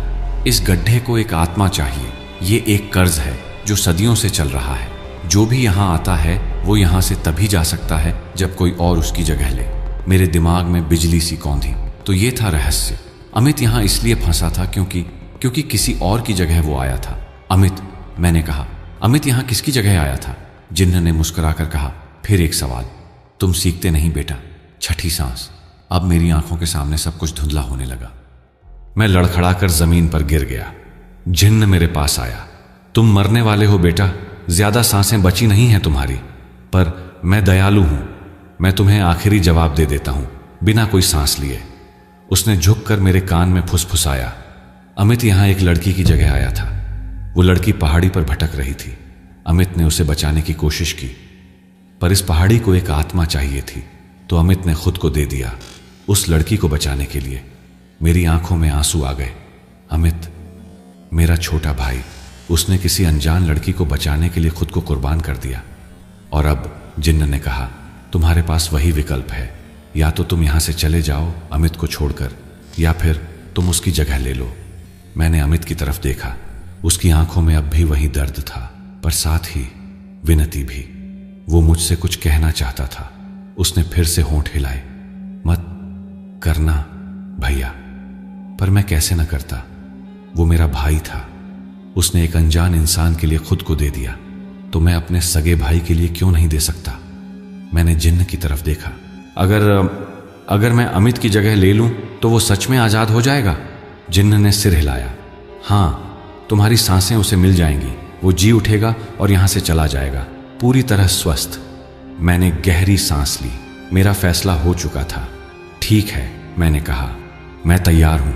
Speaker 1: इस गड्ढे को एक आत्मा चाहिए। ये एक कर्ज है जो सदियों से चल रहा है। जो भी यहाँ आता है वो यहाँ से तभी जा सकता है जब कोई और उसकी जगह ले। मेरे दिमाग में बिजली सी कौंधी। तो ये था रहस्य। अमित यहाँ इसलिए फंसा था क्योंकि किसी और की जगह वो आया था। अमित, मैंने कहा, अमित यहाँ किसकी जगह आया था? जिन्न ने मुस्कुराकर कहा, फिर एक सवाल। तुम सीखते नहीं बेटा। छठी सांस। अब मेरी आंखों के सामने सब कुछ धुंधला होने लगा। मैं लड़खड़ाकर जमीन पर गिर गया। जिन्न मेरे पास आया। तुम मरने वाले हो बेटा, ज्यादा सांसें बची नहीं हैं तुम्हारी। पर मैं दयालु हूं, मैं तुम्हें आखिरी जवाब दे देता हूं, बिना कोई सांस लिए। उसने झुककर मेरे कान में फुसफुसाया। अमित यहां एक लड़की की जगह आया था। वो लड़की पहाड़ी पर भटक रही थी। अमित ने उसे बचाने की कोशिश की, पर इस पहाड़ी को एक आत्मा चाहिए थी, तो अमित ने खुद को दे दिया उस लड़की को बचाने के लिए। मेरी आंखों में आंसू आ गए। अमित, मेरा छोटा भाई, उसने किसी अनजान लड़की को बचाने के लिए खुद को कुर्बान कर दिया। और अब जिन्न ने कहा, तुम्हारे पास वही विकल्प है, या तो तुम यहां से चले जाओ अमित को छोड़कर, या फिर तुम उसकी जगह ले लो। मैंने अमित की तरफ देखा। उसकी आंखों में अब भी वही दर्द था, पर साथ ही विनती भी। वो मुझसे कुछ कहना चाहता था। उसने फिर से होंठ हिलाए। मत करना भैया। पर मैं कैसे न करता? वो मेरा भाई था। उसने एक अनजान इंसान के लिए खुद को दे दिया, तो मैं अपने सगे भाई के लिए क्यों नहीं दे सकता? मैंने जिन्न की तरफ देखा। अगर मैं अमित की जगह ले लूं तो वो सच में आजाद हो जाएगा? जिन्न ने सिर हिलाया। हाँ, तुम्हारी सांसें उसे मिल जाएंगी। वो जी उठेगा और यहां से चला जाएगा, पूरी तरह स्वस्थ। मैंने गहरी सांस ली। मेरा फैसला हो चुका था। ठीक है, मैंने कहा, मैं तैयार हूं।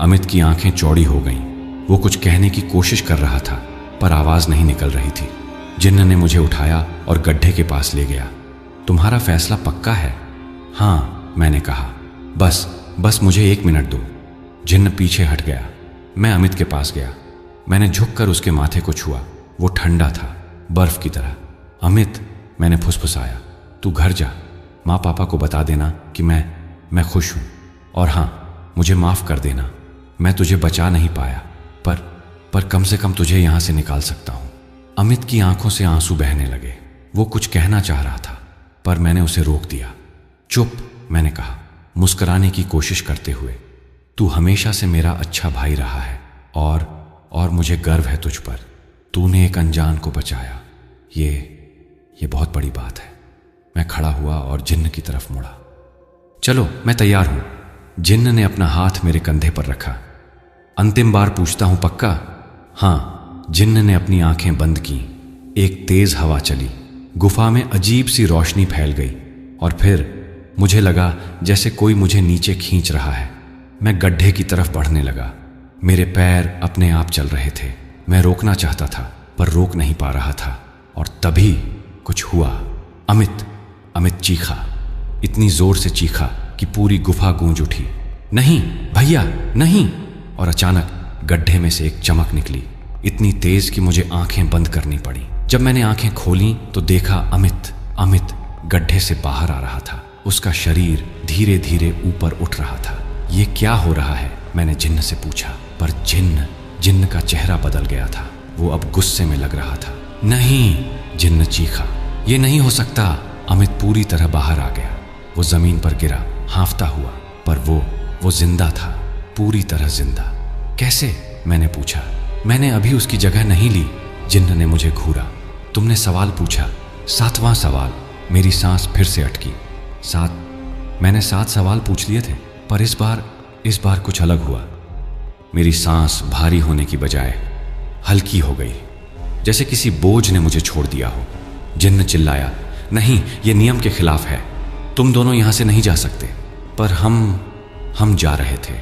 Speaker 1: अमित की आंखें चौड़ी हो गईं। वो कुछ कहने की कोशिश कर रहा था, पर आवाज नहीं निकल रही थी। जिन्न ने मुझे उठाया और गड्ढे के पास ले गया। तुम्हारा फैसला पक्का है? हाँ, मैंने कहा। बस मुझे 1 मिनट दो। जिन्न पीछे हट गया। मैं अमित के पास गया। मैंने झुककर उसके माथे को छुआ। वो ठंडा था, बर्फ की तरह। अमित, मैंने फुसफुसाया, तू घर जा। माँ पापा को बता देना कि मैं खुश हूं। और हाँ, मुझे माफ कर देना। मैं तुझे बचा नहीं पाया, पर कम से कम तुझे यहां से निकाल सकता हूं। अमित की आंखों से आंसू बहने लगे। वो कुछ कहना चाह रहा था, पर मैंने उसे रोक दिया। चुप, मैंने कहा, मुस्कुराने की कोशिश करते हुए। तू हमेशा से मेरा अच्छा भाई रहा है, और मुझे गर्व है तुझ पर। तूने एक अनजान को बचाया। ये बहुत बड़ी बात है। मैं खड़ा हुआ और जिन्न की तरफ मुड़ा। चलो, मैं तैयार हूं। जिन्न ने अपना हाथ मेरे कंधे पर रखा। अंतिम बार पूछता हूं, पक्का? हाँ। जिन्न ने अपनी आंखें बंद की। एक तेज हवा चली, गुफा में अजीब सी रोशनी फैल गई और फिर मुझे लगा जैसे कोई मुझे नीचे खींच रहा है। मैं गड्ढे की तरफ बढ़ने लगा। मेरे पैर अपने आप चल रहे थे। मैं रोकना चाहता था पर रोक नहीं पा रहा था। और तभी कुछ हुआ। अमित चीखा, इतनी जोर से चीखा कि पूरी गुफा गूंज उठी। नहीं भैया, नहीं। और अचानक गड्ढे में से एक चमक निकली, इतनी तेज कि मुझे आंखें बंद करनी पड़ी। जब मैंने आंखें खोली तो देखा अमित गड्ढे से बाहर आ रहा था। उसका शरीर धीरे धीरे ऊपर उठ रहा था। ये क्या हो रहा है? मैंने जिन्न से पूछा। पर जिन्न का चेहरा बदल गया था। वो अब गुस्से में लग रहा था। नहीं, जिन्न चीखा, ये नहीं हो सकता। अमित पूरी तरह बाहर आ गया। वो जमीन पर गिरा, हांफता हुआ, पर वो जिंदा था, पूरी तरह जिंदा। कैसे? मैंने पूछा। मैंने अभी उसकी जगह नहीं ली। जिन्न ने मुझे घूरा। तुमने सवाल पूछा, 7वां सवाल। मेरी सांस फिर से अटकी। मैंने 7 सवाल पूछ लिए थे, पर इस बार कुछ अलग हुआ। मेरी सांस भारी होने की बजाय हल्की हो गई, जैसे किसी बोझ ने मुझे छोड़ दिया हो। जिन्न चिल्लाया, नहीं, ये नियम के खिलाफ है। तुम दोनों यहां से नहीं जा सकते। पर हम जा रहे थे।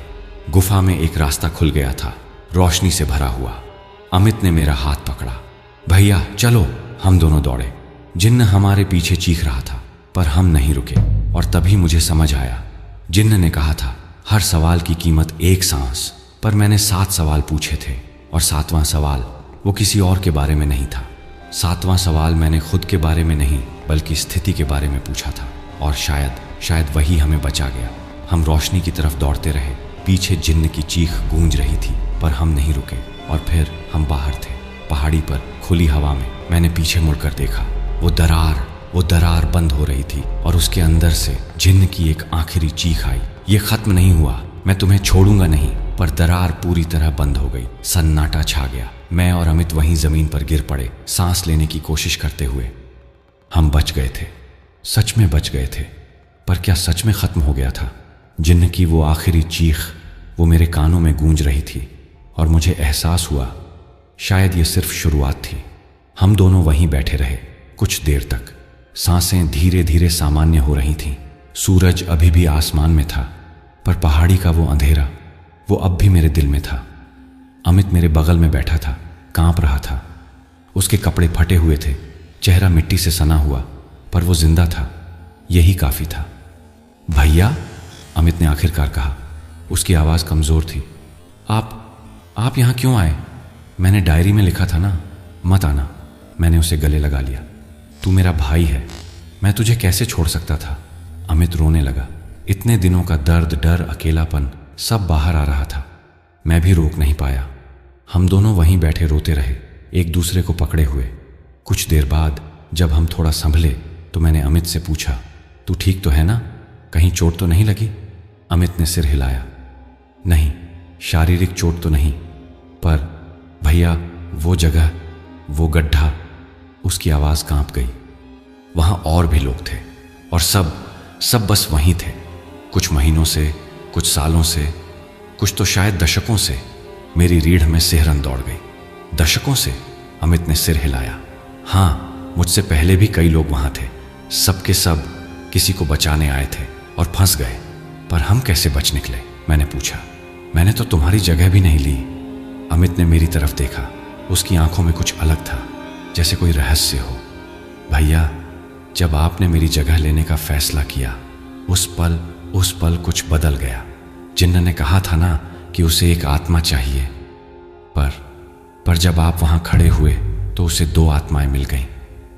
Speaker 1: गुफा में एक रास्ता खुल गया था, रोशनी से भरा हुआ। अमित ने मेरा हाथ पकड़ा। भैया चलो। हम दोनों दौड़े। जिन्न हमारे पीछे चीख रहा था, पर हम नहीं रुके। और तभी मुझे समझ आया, जिन्न ने कहा था हर सवाल की कीमत 1 सांस। पर मैंने 7 सवाल पूछे थे और 7वां सवाल वो किसी और के बारे में नहीं था। 7वां सवाल मैंने खुद के बारे में नहीं बल्कि स्थिति के बारे में पूछा था। और शायद वही हमें बचा गया। हम रोशनी की तरफ दौड़ते रहे। पीछे जिन्न की चीख गूंज रही थी, पर हम नहीं रुके। और फिर हम बाहर थे, पहाड़ी पर, खुली हवा में। मैंने पीछे मुड़कर देखा। वो दरार बंद हो रही थी और उसके अंदर से जिन्न की एक आखिरी चीख आई, ये खत्म नहीं हुआ, मैं तुम्हें छोड़ूंगा नहीं। पर दरार पूरी तरह बंद हो गई। सन्नाटा छा गया। मैं और अमित वहीं जमीन पर गिर पड़े, सांस लेने की कोशिश करते हुए। हम बच गए थे, सच में बच गए थे। पर क्या सच में खत्म हो गया था? जिन्न की वो आखिरी चीख वो मेरे कानों में गूंज रही थी और मुझे एहसास हुआ शायद ये सिर्फ शुरुआत थी। हम दोनों वहीं बैठे रहे कुछ देर तक। सांसें धीरे धीरे सामान्य हो रही थीं। सूरज अभी भी आसमान में था, पर पहाड़ी का वो अंधेरा वो अब भी मेरे दिल में था। अमित मेरे बगल में बैठा था, कांप रहा था। उसके कपड़े फटे हुए थे, चेहरा मिट्टी से सना हुआ, पर वो जिंदा था। यही काफी था। भैया, अमित ने आखिरकार कहा। उसकी आवाज़ कमज़ोर थी। आप यहाँ क्यों आए? मैंने डायरी में लिखा था ना, मत आना। मैंने उसे गले लगा लिया। तू मेरा भाई है, मैं तुझे कैसे छोड़ सकता था? अमित रोने लगा। इतने दिनों का दर्द, डर, अकेलापन सब बाहर आ रहा था। मैं भी रोक नहीं पाया। हम दोनों वहीं बैठे रोते रहे, एक दूसरे को पकड़े हुए। कुछ देर बाद जब हम थोड़ा संभले तो मैंने अमित से पूछा, तू ठीक तो है ना? कहीं चोट तो नहीं लगी? अमित ने सिर हिलाया। नहीं, शारीरिक चोट तो नहीं, पर भैया वो जगह, वो गड्ढा। उसकी आवाज़ कांप गई। वहाँ और भी लोग थे और सब बस वहीं थे। कुछ महीनों से, कुछ सालों से, कुछ तो शायद दशकों से। मेरी रीढ़ में सिहरन दौड़ गई। दशकों से? अमित ने सिर हिलाया। हाँ, मुझसे पहले भी कई लोग वहाँ थे। सब के सब किसी को बचाने आए थे और फंस गए। पर हम कैसे बच निकले? मैंने पूछा। मैंने तो तुम्हारी जगह भी नहीं ली। अमित ने मेरी तरफ देखा। उसकी आंखों में कुछ अलग था, जैसे कोई रहस्य हो। भैया, जब आपने मेरी जगह लेने का फैसला किया, उस पल कुछ बदल गया। जिन्न ने कहा था ना कि उसे एक आत्मा चाहिए, पर जब आप वहां खड़े हुए तो उसे 2 आत्माएं मिल गईं।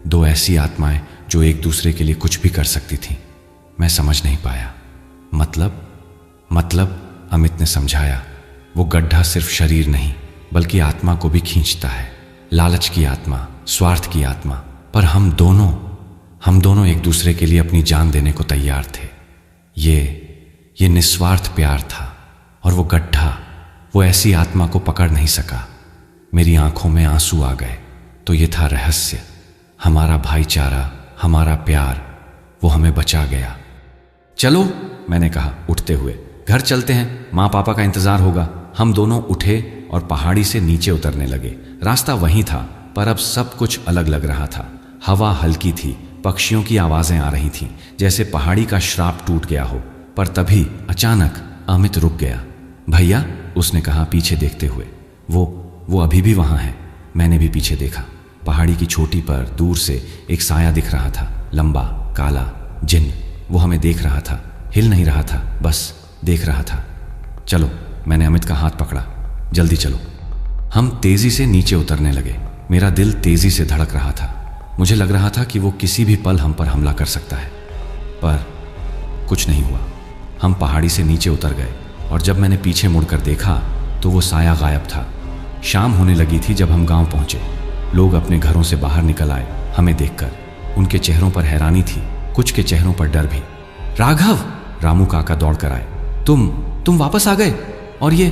Speaker 1: 2 ऐसी आत्माएं जो एक दूसरे के लिए कुछ भी कर सकती थीं। मैं समझ नहीं पाया। मतलब अमित ने समझाया, वो गड्ढा सिर्फ शरीर नहीं बल्कि आत्मा को भी खींचता है। लालच की आत्मा, स्वार्थ की आत्मा। पर हम दोनों एक दूसरे के लिए अपनी जान देने को तैयार थे। ये निस्वार्थ प्यार था। और वो गड्ढा वो ऐसी आत्मा को पकड़ नहीं सका। मेरी आंखों में आंसू आ गए। तो ये था रहस्य। हमारा भाईचारा, हमारा प्यार, वो हमें बचा गया। चलो, मैंने कहा उठते हुए, घर चलते हैं, माँ पापा का इंतजार होगा। हम दोनों उठे और पहाड़ी से नीचे उतरने लगे। रास्ता वही था, पर अब सब कुछ अलग लग रहा था। हवा हल्की थी, पक्षियों की आवाजें आ रही थीं, जैसे पहाड़ी का श्राप टूट गया हो। पर तभी अचानक अमित रुक गया। भैया, उसने कहा पीछे देखते हुए। वो अभी भी वहां है। मैंने भी पीछे देखा। पहाड़ी की चोटी पर दूर से एक साया दिख रहा था, लंबा, काला, जिन्न। वो हमें देख रहा था, हिल नहीं रहा था, बस देख रहा था। चलो, मैंने अमित का हाथ पकड़ा, जल्दी चलो। हम तेजी से नीचे उतरने लगे। मेरा दिल तेजी से धड़क रहा था। मुझे लग रहा था कि वो किसी भी पल हम पर हमला कर सकता है, पर कुछ नहीं हुआ। हम पहाड़ी से नीचे उतर गए और जब मैंने पीछे मुड़कर देखा तो वो साया गायब था। शाम होने लगी थी जब हम गांव पहुंचे। लोग अपने घरों से बाहर निकल आए हमें देखकर। उनके चेहरों पर हैरानी थी, कुछ के चेहरों पर डर भी। राघव, रामू काका दौड़ कर आए। तुम वापस आ गए? और ये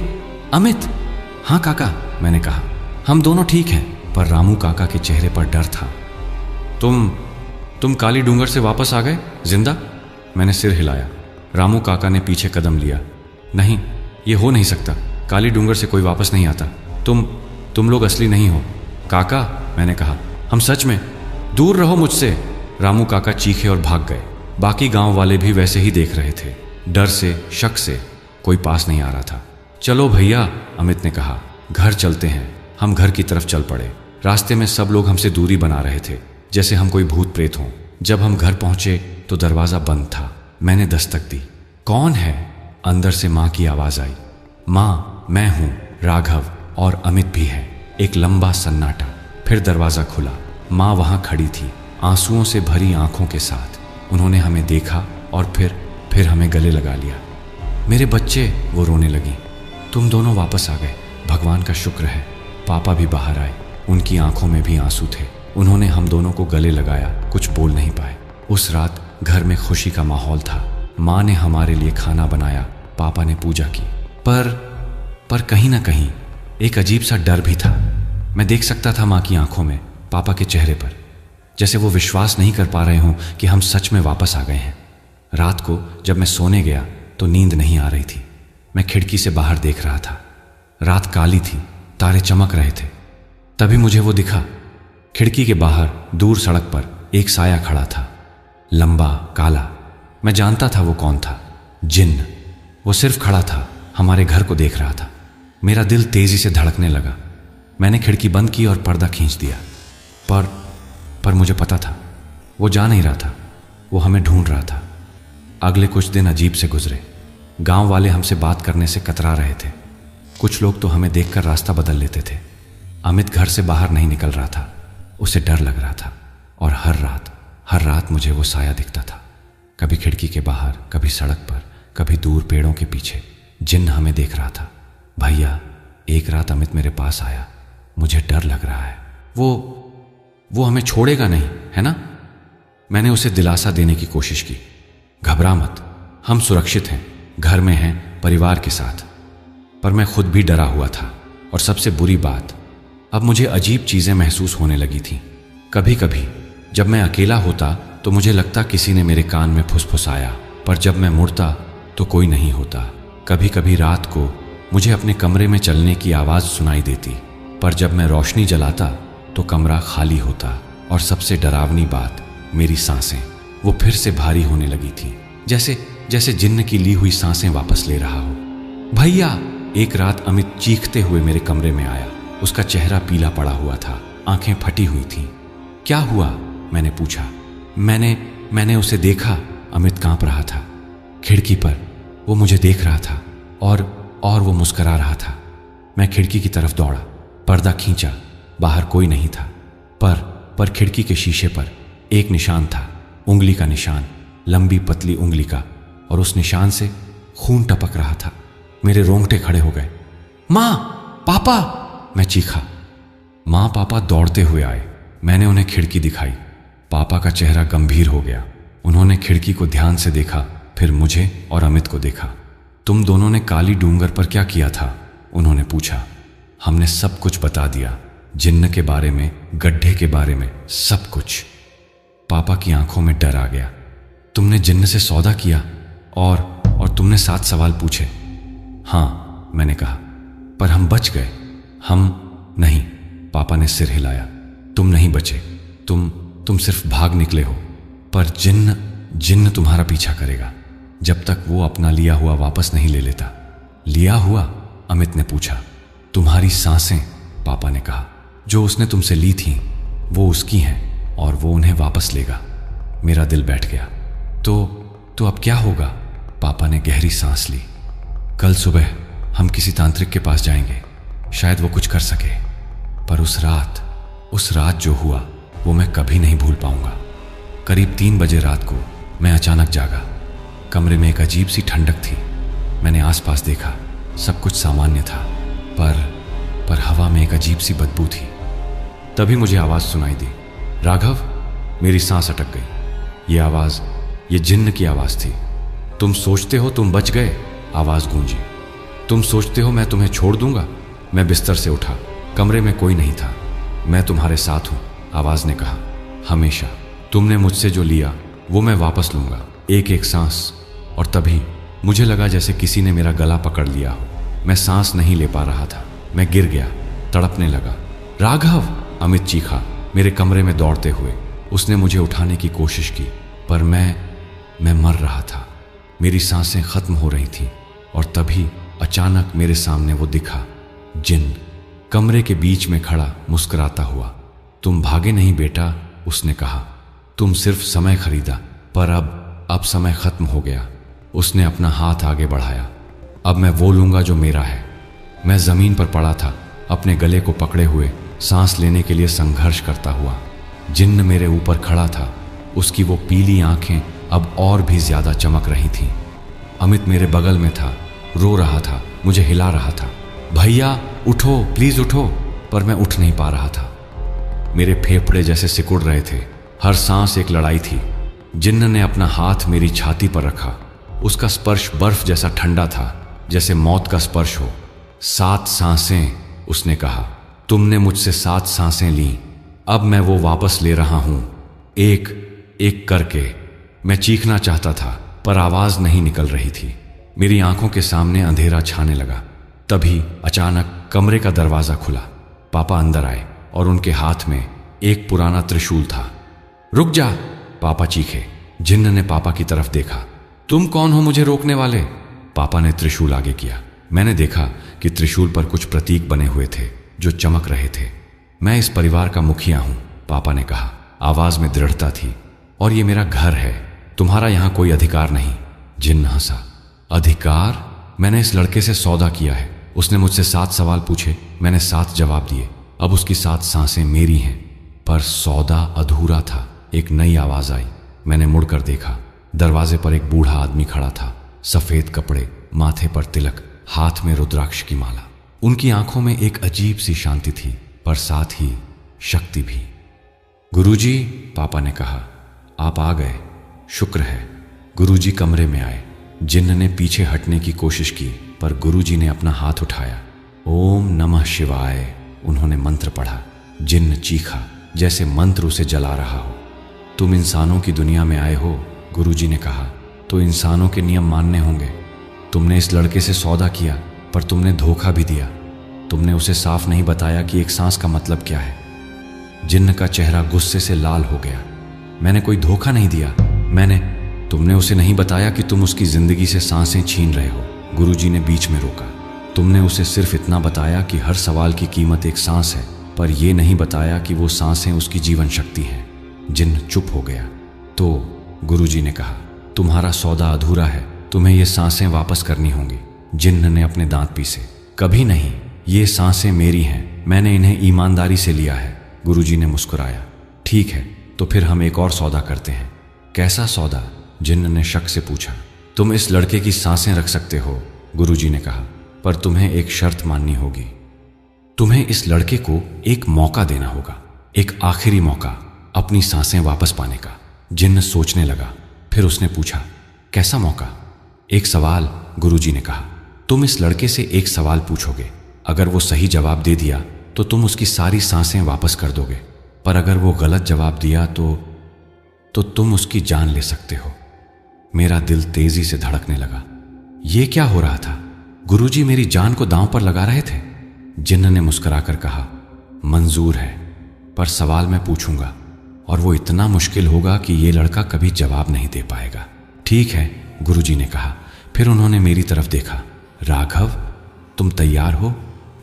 Speaker 1: अमित? हाँ काका, मैंने कहा, हम दोनों ठीक हैं। पर रामू काका के चेहरे पर डर था। तुम काली डूंगर से वापस आ गए जिंदा? मैंने सिर हिलाया। रामू काका ने पीछे कदम लिया। नहीं, ये हो नहीं सकता। काली डूंगर से कोई वापस नहीं आता। तुम लोग असली नहीं हो काका, मैंने कहा। हम सच में। दूर रहो मुझसे, रामू काका चीखे और भाग गए। बाकी गांव वाले भी वैसे ही देख रहे थे, डर से, शक से। कोई पास नहीं आ रहा था। चलो भैया, अमित ने कहा, घर चलते हैं। हम घर की तरफ चल पड़े। रास्ते में सब लोग हमसे दूरी बना रहे थे, जैसे हम कोई भूत प्रेत हों। जब हम घर पहुंचे तो दरवाजा बंद था। मैंने दस्तक दी। कौन है? अंदर से माँ की आवाज आई। माँ, मैं हूं, राघव, और अमित भी है। एक लंबा सन्नाटा, फिर दरवाजा खुला। माँ वहां खड़ी थी, आंसुओं से भरी आंखों के साथ। उन्होंने हमें देखा और फिर हमें गले लगा लिया। मेरे बच्चे, वो रोने लगी। तुम दोनों वापस आ गए, भगवान का शुक्र है। पापा भी बाहर आए, उनकी आंखों में भी आंसू थे। उन्होंने हम दोनों को गले लगाया, कुछ बोल नहीं पाए। उस रात घर में खुशी का माहौल था। माँ ने हमारे लिए खाना बनाया, पापा ने पूजा की। पर कहीं ना कहीं एक अजीब सा डर भी था। मैं देख सकता था माँ की आंखों में, पापा के चेहरे पर, जैसे वो विश्वास नहीं कर पा रहे हों कि हम सच में वापस आ गए हैं। रात को जब मैं सोने गया तो नींद नहीं आ रही थी। मैं खिड़की से बाहर देख रहा था। रात काली थी, तारे चमक रहे थे। तभी मुझे वो दिखा। खिड़की के बाहर दूर सड़क पर एक साया खड़ा था, लंबा, काला। मैं जानता था वो कौन था, जिन्न। वो सिर्फ खड़ा था, हमारे घर को देख रहा था। मेरा दिल तेजी से धड़कने लगा। मैंने खिड़की बंद की और पर्दा खींच दिया। पर मुझे पता था वो जा नहीं रहा था, वो हमें ढूंढ रहा था। अगले कुछ दिन अजीब से गुजरे। गांव वाले हमसे बात करने से कतरा रहे थे। कुछ लोग तो हमें देखकर रास्ता बदल लेते थे। अमित घर से बाहर नहीं निकल रहा था, उसे डर लग रहा था। और हर रात मुझे वो साया दिखता था, कभी खिड़की के बाहर, कभी सड़क पर, कभी दूर पेड़ों के पीछे। जिन्न हमें देख रहा था। भैया, एक रात अमित मेरे पास आया। मुझे डर लग रहा है, वो हमें छोड़ेगा नहीं, है ना? मैंने उसे दिलासा देने की कोशिश की। घबरा मत, हम सुरक्षित हैं, घर में हैं, परिवार के साथ। पर मैं खुद भी डरा हुआ था। और सबसे बुरी बात, अब मुझे अजीब चीजें महसूस होने लगी थीं। कभी कभी जब मैं अकेला होता तो मुझे लगता किसी ने मेरे कान में फुसफुसाया, पर जब मैं मुड़ता तो कोई नहीं होता। कभी कभी रात को मुझे अपने कमरे में चलने की आवाज़ सुनाई देती, पर जब मैं रोशनी जलाता तो कमरा खाली होता। और सबसे डरावनी बात, मेरी सांसें, वो फिर से भारी होने लगी थी, जैसे जिन्न की ली हुई सांसें वापस ले रहा हो। भैया, एक रात अमित चीखते हुए मेरे कमरे में आया। उसका चेहरा पीला पड़ा हुआ था, आंखें फटी हुई थीं। क्या हुआ? मैंने पूछा। मैंने उसे देखा, अमित कांप रहा था। खिड़की पर वो मुझे देख रहा था और वो मुस्करा रहा था। मैं खिड़की की तरफ दौड़ा, पर्दा खींचा। बाहर कोई नहीं था, पर खिड़की के शीशे पर एक निशान था, उंगली का निशान, लंबी पतली उंगली का। और उस निशान से खून टपक रहा था। मेरे रोंगटे खड़े हो गए। माँ, पापा, मैं चीखा। माँ पापा दौड़ते हुए आए। मैंने उन्हें खिड़की दिखाई। पापा का चेहरा गंभीर हो गया। उन्होंने खिड़की को ध्यान से देखा, फिर मुझे और अमित को देखा। तुम दोनों ने काली डूंगर पर क्या किया था? उन्होंने पूछा। हमने सब कुछ बता दिया। जिन्न के बारे में, गड्ढे के बारे में, सब कुछ। पापा की आंखों में डर आ गया। तुमने जिन्न से सौदा किया और तुमने 7 सवाल पूछे? हाँ, मैंने कहा, पर हम बच गए। हम नहीं, पापा ने सिर हिलाया। तुम नहीं बचे, तुम सिर्फ भाग निकले हो। पर जिन्न तुम्हारा पीछा करेगा जब तक वो अपना लिया हुआ वापस नहीं ले लेता। लिया हुआ? अमित ने पूछा। तुम्हारी सांसें, पापा ने कहा, जो उसने तुमसे ली थीं, वो उसकी हैं और वो उन्हें वापस लेगा। मेरा दिल बैठ गया। तो अब क्या होगा? पापा ने गहरी सांस ली। कल सुबह हम किसी तांत्रिक के पास जाएंगे, शायद वो कुछ कर सके। पर उस रात जो हुआ वो मैं कभी नहीं भूल पाऊंगा। करीब 3 बजे रात को मैं अचानक जागा। कमरे में एक अजीब सी ठंडक थी। मैंने आसपास देखा, सब कुछ सामान्य था, पर हवा में एक अजीब सी बदबू थी। तभी मुझे आवाज़ सुनाई दी, राघव। मेरी सांस अटक गई। ये आवाज़, ये जिन्न की आवाज़ थी। तुम सोचते हो तुम बच गए? आवाज़ गूंजी। तुम सोचते हो मैं तुम्हें छोड़ दूंगा? मैं बिस्तर से उठा। कमरे में कोई नहीं था। मैं तुम्हारे साथ हूं, आवाज़ ने कहा, हमेशा। तुमने मुझसे जो लिया वो मैं वापस लूंगा, एक एक सांस। और तभी मुझे लगा जैसे किसी ने मेरा गला पकड़ लिया हो। मैं सांस नहीं ले पा रहा था। मैं गिर गया, तड़पने लगा। राघव! अमित चीखा मेरे कमरे में दौड़ते हुए। उसने मुझे उठाने की कोशिश की, पर मैं मर रहा था। मेरी सांसें खत्म हो रही थीं। और तभी अचानक मेरे सामने वो दिखा, जिन्न, कमरे के बीच में खड़ा, मुस्कुराता हुआ। तुम भागे नहीं बेटा, उसने कहा। तुम सिर्फ समय खरीदा, पर अब समय खत्म हो गया। उसने अपना हाथ आगे बढ़ाया। अब मैं वो लूंगा जो मेरा है। मैं जमीन पर पड़ा था, अपने गले को पकड़े हुए, सांस लेने के लिए संघर्ष करता हुआ। जिन्न मेरे ऊपर खड़ा था। उसकी वो पीली आंखें अब और भी ज्यादा चमक रही थीं। अमित मेरे बगल में था, रो रहा था, मुझे हिला रहा था। भैया उठो, प्लीज उठो। पर मैं उठ नहीं पा रहा था। मेरे फेफड़े जैसे सिकुड़ रहे थे। हर सांस एक लड़ाई थी। जिन्न ने अपना हाथ मेरी छाती पर रखा। उसका स्पर्श बर्फ जैसा ठंडा था, जैसे मौत का स्पर्श हो। 7 सांसें, उसने कहा। तुमने मुझसे 7 सांसें ली, अब मैं वो वापस ले रहा हूं, एक एक करके। मैं चीखना चाहता था, पर आवाज नहीं निकल रही थी। मेरी आंखों के सामने अंधेरा छाने लगा। तभी अचानक कमरे का दरवाजा खुला। पापा अंदर आए और उनके हाथ में एक पुराना त्रिशूल था। रुक जा, पापा चीखे। जिन्न ने पापा की तरफ देखा। तुम कौन हो मुझे रोकने वाले? पापा ने त्रिशूल आगे किया। मैंने देखा कि त्रिशूल पर कुछ प्रतीक बने हुए थे जो चमक रहे थे। मैं इस परिवार का मुखिया हूं, पापा ने कहा। आवाज में दृढ़ता थी। और ये मेरा घर है, तुम्हारा यहां कोई अधिकार नहीं। जिन्न हंसा। अधिकार? मैंने इस लड़के से सौदा किया है। उसने मुझसे 7 सवाल पूछे, मैंने 7 जवाब दिए। अब उसकी 7 सांसें मेरी हैं। पर सौदा अधूरा था। एक नई आवाज आई। मैंने मुड़कर देखा। दरवाजे पर एक बूढ़ा आदमी खड़ा था। सफेद कपड़े, माथे पर तिलक, हाथ में रुद्राक्ष की माला। उनकी आंखों में एक अजीब सी शांति थी, पर साथ ही शक्ति भी। गुरुजी, पापा ने कहा, आप आ गए, शुक्र है। गुरुजी कमरे में आए। जिन्न ने पीछे हटने की कोशिश की, पर गुरुजी ने अपना हाथ उठाया। ओम नमः शिवाय, उन्होंने मंत्र पढ़ा। जिन्न चीखा, जैसे मंत्र उसे जला रहा हो। तुम इंसानों की दुनिया में आए हो, गुरुजी ने कहा, तो इंसानों के नियम मानने होंगे। तुमने इस लड़के से सौदा किया, पर तुमने धोखा भी दिया। तुमने उसे साफ नहीं बताया कि एक सांस का मतलब क्या है। जिन्न का चेहरा गुस्से से लाल हो गया। मैंने कोई धोखा नहीं दिया। तुमने उसे नहीं बताया कि तुम उसकी जिंदगी से सांसें छीन रहे हो। गुरुजी ने बीच में रोका। तुमने उसे सिर्फ इतना बताया कि हर सवाल की कीमत एक सांस है, पर यह नहीं बताया कि वो सांसें उसकी जीवन शक्ति है। जिन्न चुप हो गया। तो गुरुजी ने कहा, तुम्हारा सौदा अधूरा है, तुम्हें ये सांसें वापस करनी होंगी। जिन्न ने अपने दांत पीसे। कभी नहीं, ये सांसें मेरी हैं, मैंने इन्हें ईमानदारी से लिया है। गुरुजी ने मुस्कुराया। ठीक है, तो फिर हम एक और सौदा करते हैं। कैसा सौदा? जिन्न ने शक से पूछा। तुम इस लड़के की सांसें रख सकते हो, गुरुजी ने कहा, पर तुम्हें एक शर्त माननी होगी। तुम्हें इस लड़के को एक मौका देना होगा, एक आखिरी मौका अपनी सांसें वापस पाने का। जिन्न सोचने लगा। फिर उसने पूछा, कैसा मौका? एक सवाल, गुरुजी ने कहा। तुम इस लड़के से एक सवाल पूछोगे, अगर वो सही जवाब दे दिया तो तुम उसकी सारी सांसें वापस कर दोगे, पर अगर वो गलत जवाब दिया तो तुम उसकी जान ले सकते हो। मेरा दिल तेजी से धड़कने लगा। ये क्या हो रहा था? गुरुजी मेरी जान को दांव पर लगा रहे थे। जिन्न ने मुस्कुराकर कहा, मंजूर है, पर सवाल मैं पूछूंगा और वो इतना मुश्किल होगा कि ये लड़का कभी जवाब नहीं दे पाएगा। ठीक है, गुरुजी ने कहा। फिर उन्होंने मेरी तरफ देखा। राघव, तुम तैयार हो?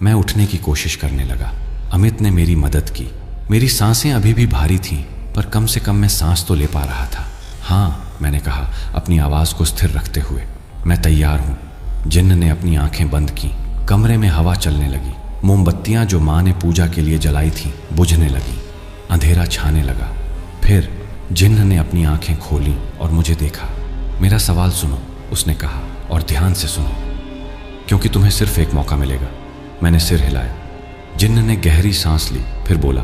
Speaker 1: मैं उठने की कोशिश करने लगा। अमित ने मेरी मदद की। मेरी सांसें अभी भी भारी थीं, पर कम से कम मैं सांस तो ले पा रहा था। हाँ, मैंने कहा अपनी आवाज़ को स्थिर रखते हुए, मैं तैयार हूँ। जिन्न ने अपनी आंखें बंद की। कमरे में हवा चलने लगी। मोमबत्तियां जो माँ ने पूजा के लिए जलाई थीं बुझने लगी। अंधेरा छाने लगा। फिर जिन्न ने अपनी आंखें खोली और मुझे देखा। मेरा सवाल सुनो, उसने कहा, और ध्यान से सुनो, क्योंकि तुम्हें सिर्फ एक मौका मिलेगा। मैंने सिर हिलाया। जिन्न ने गहरी सांस ली, फिर बोला,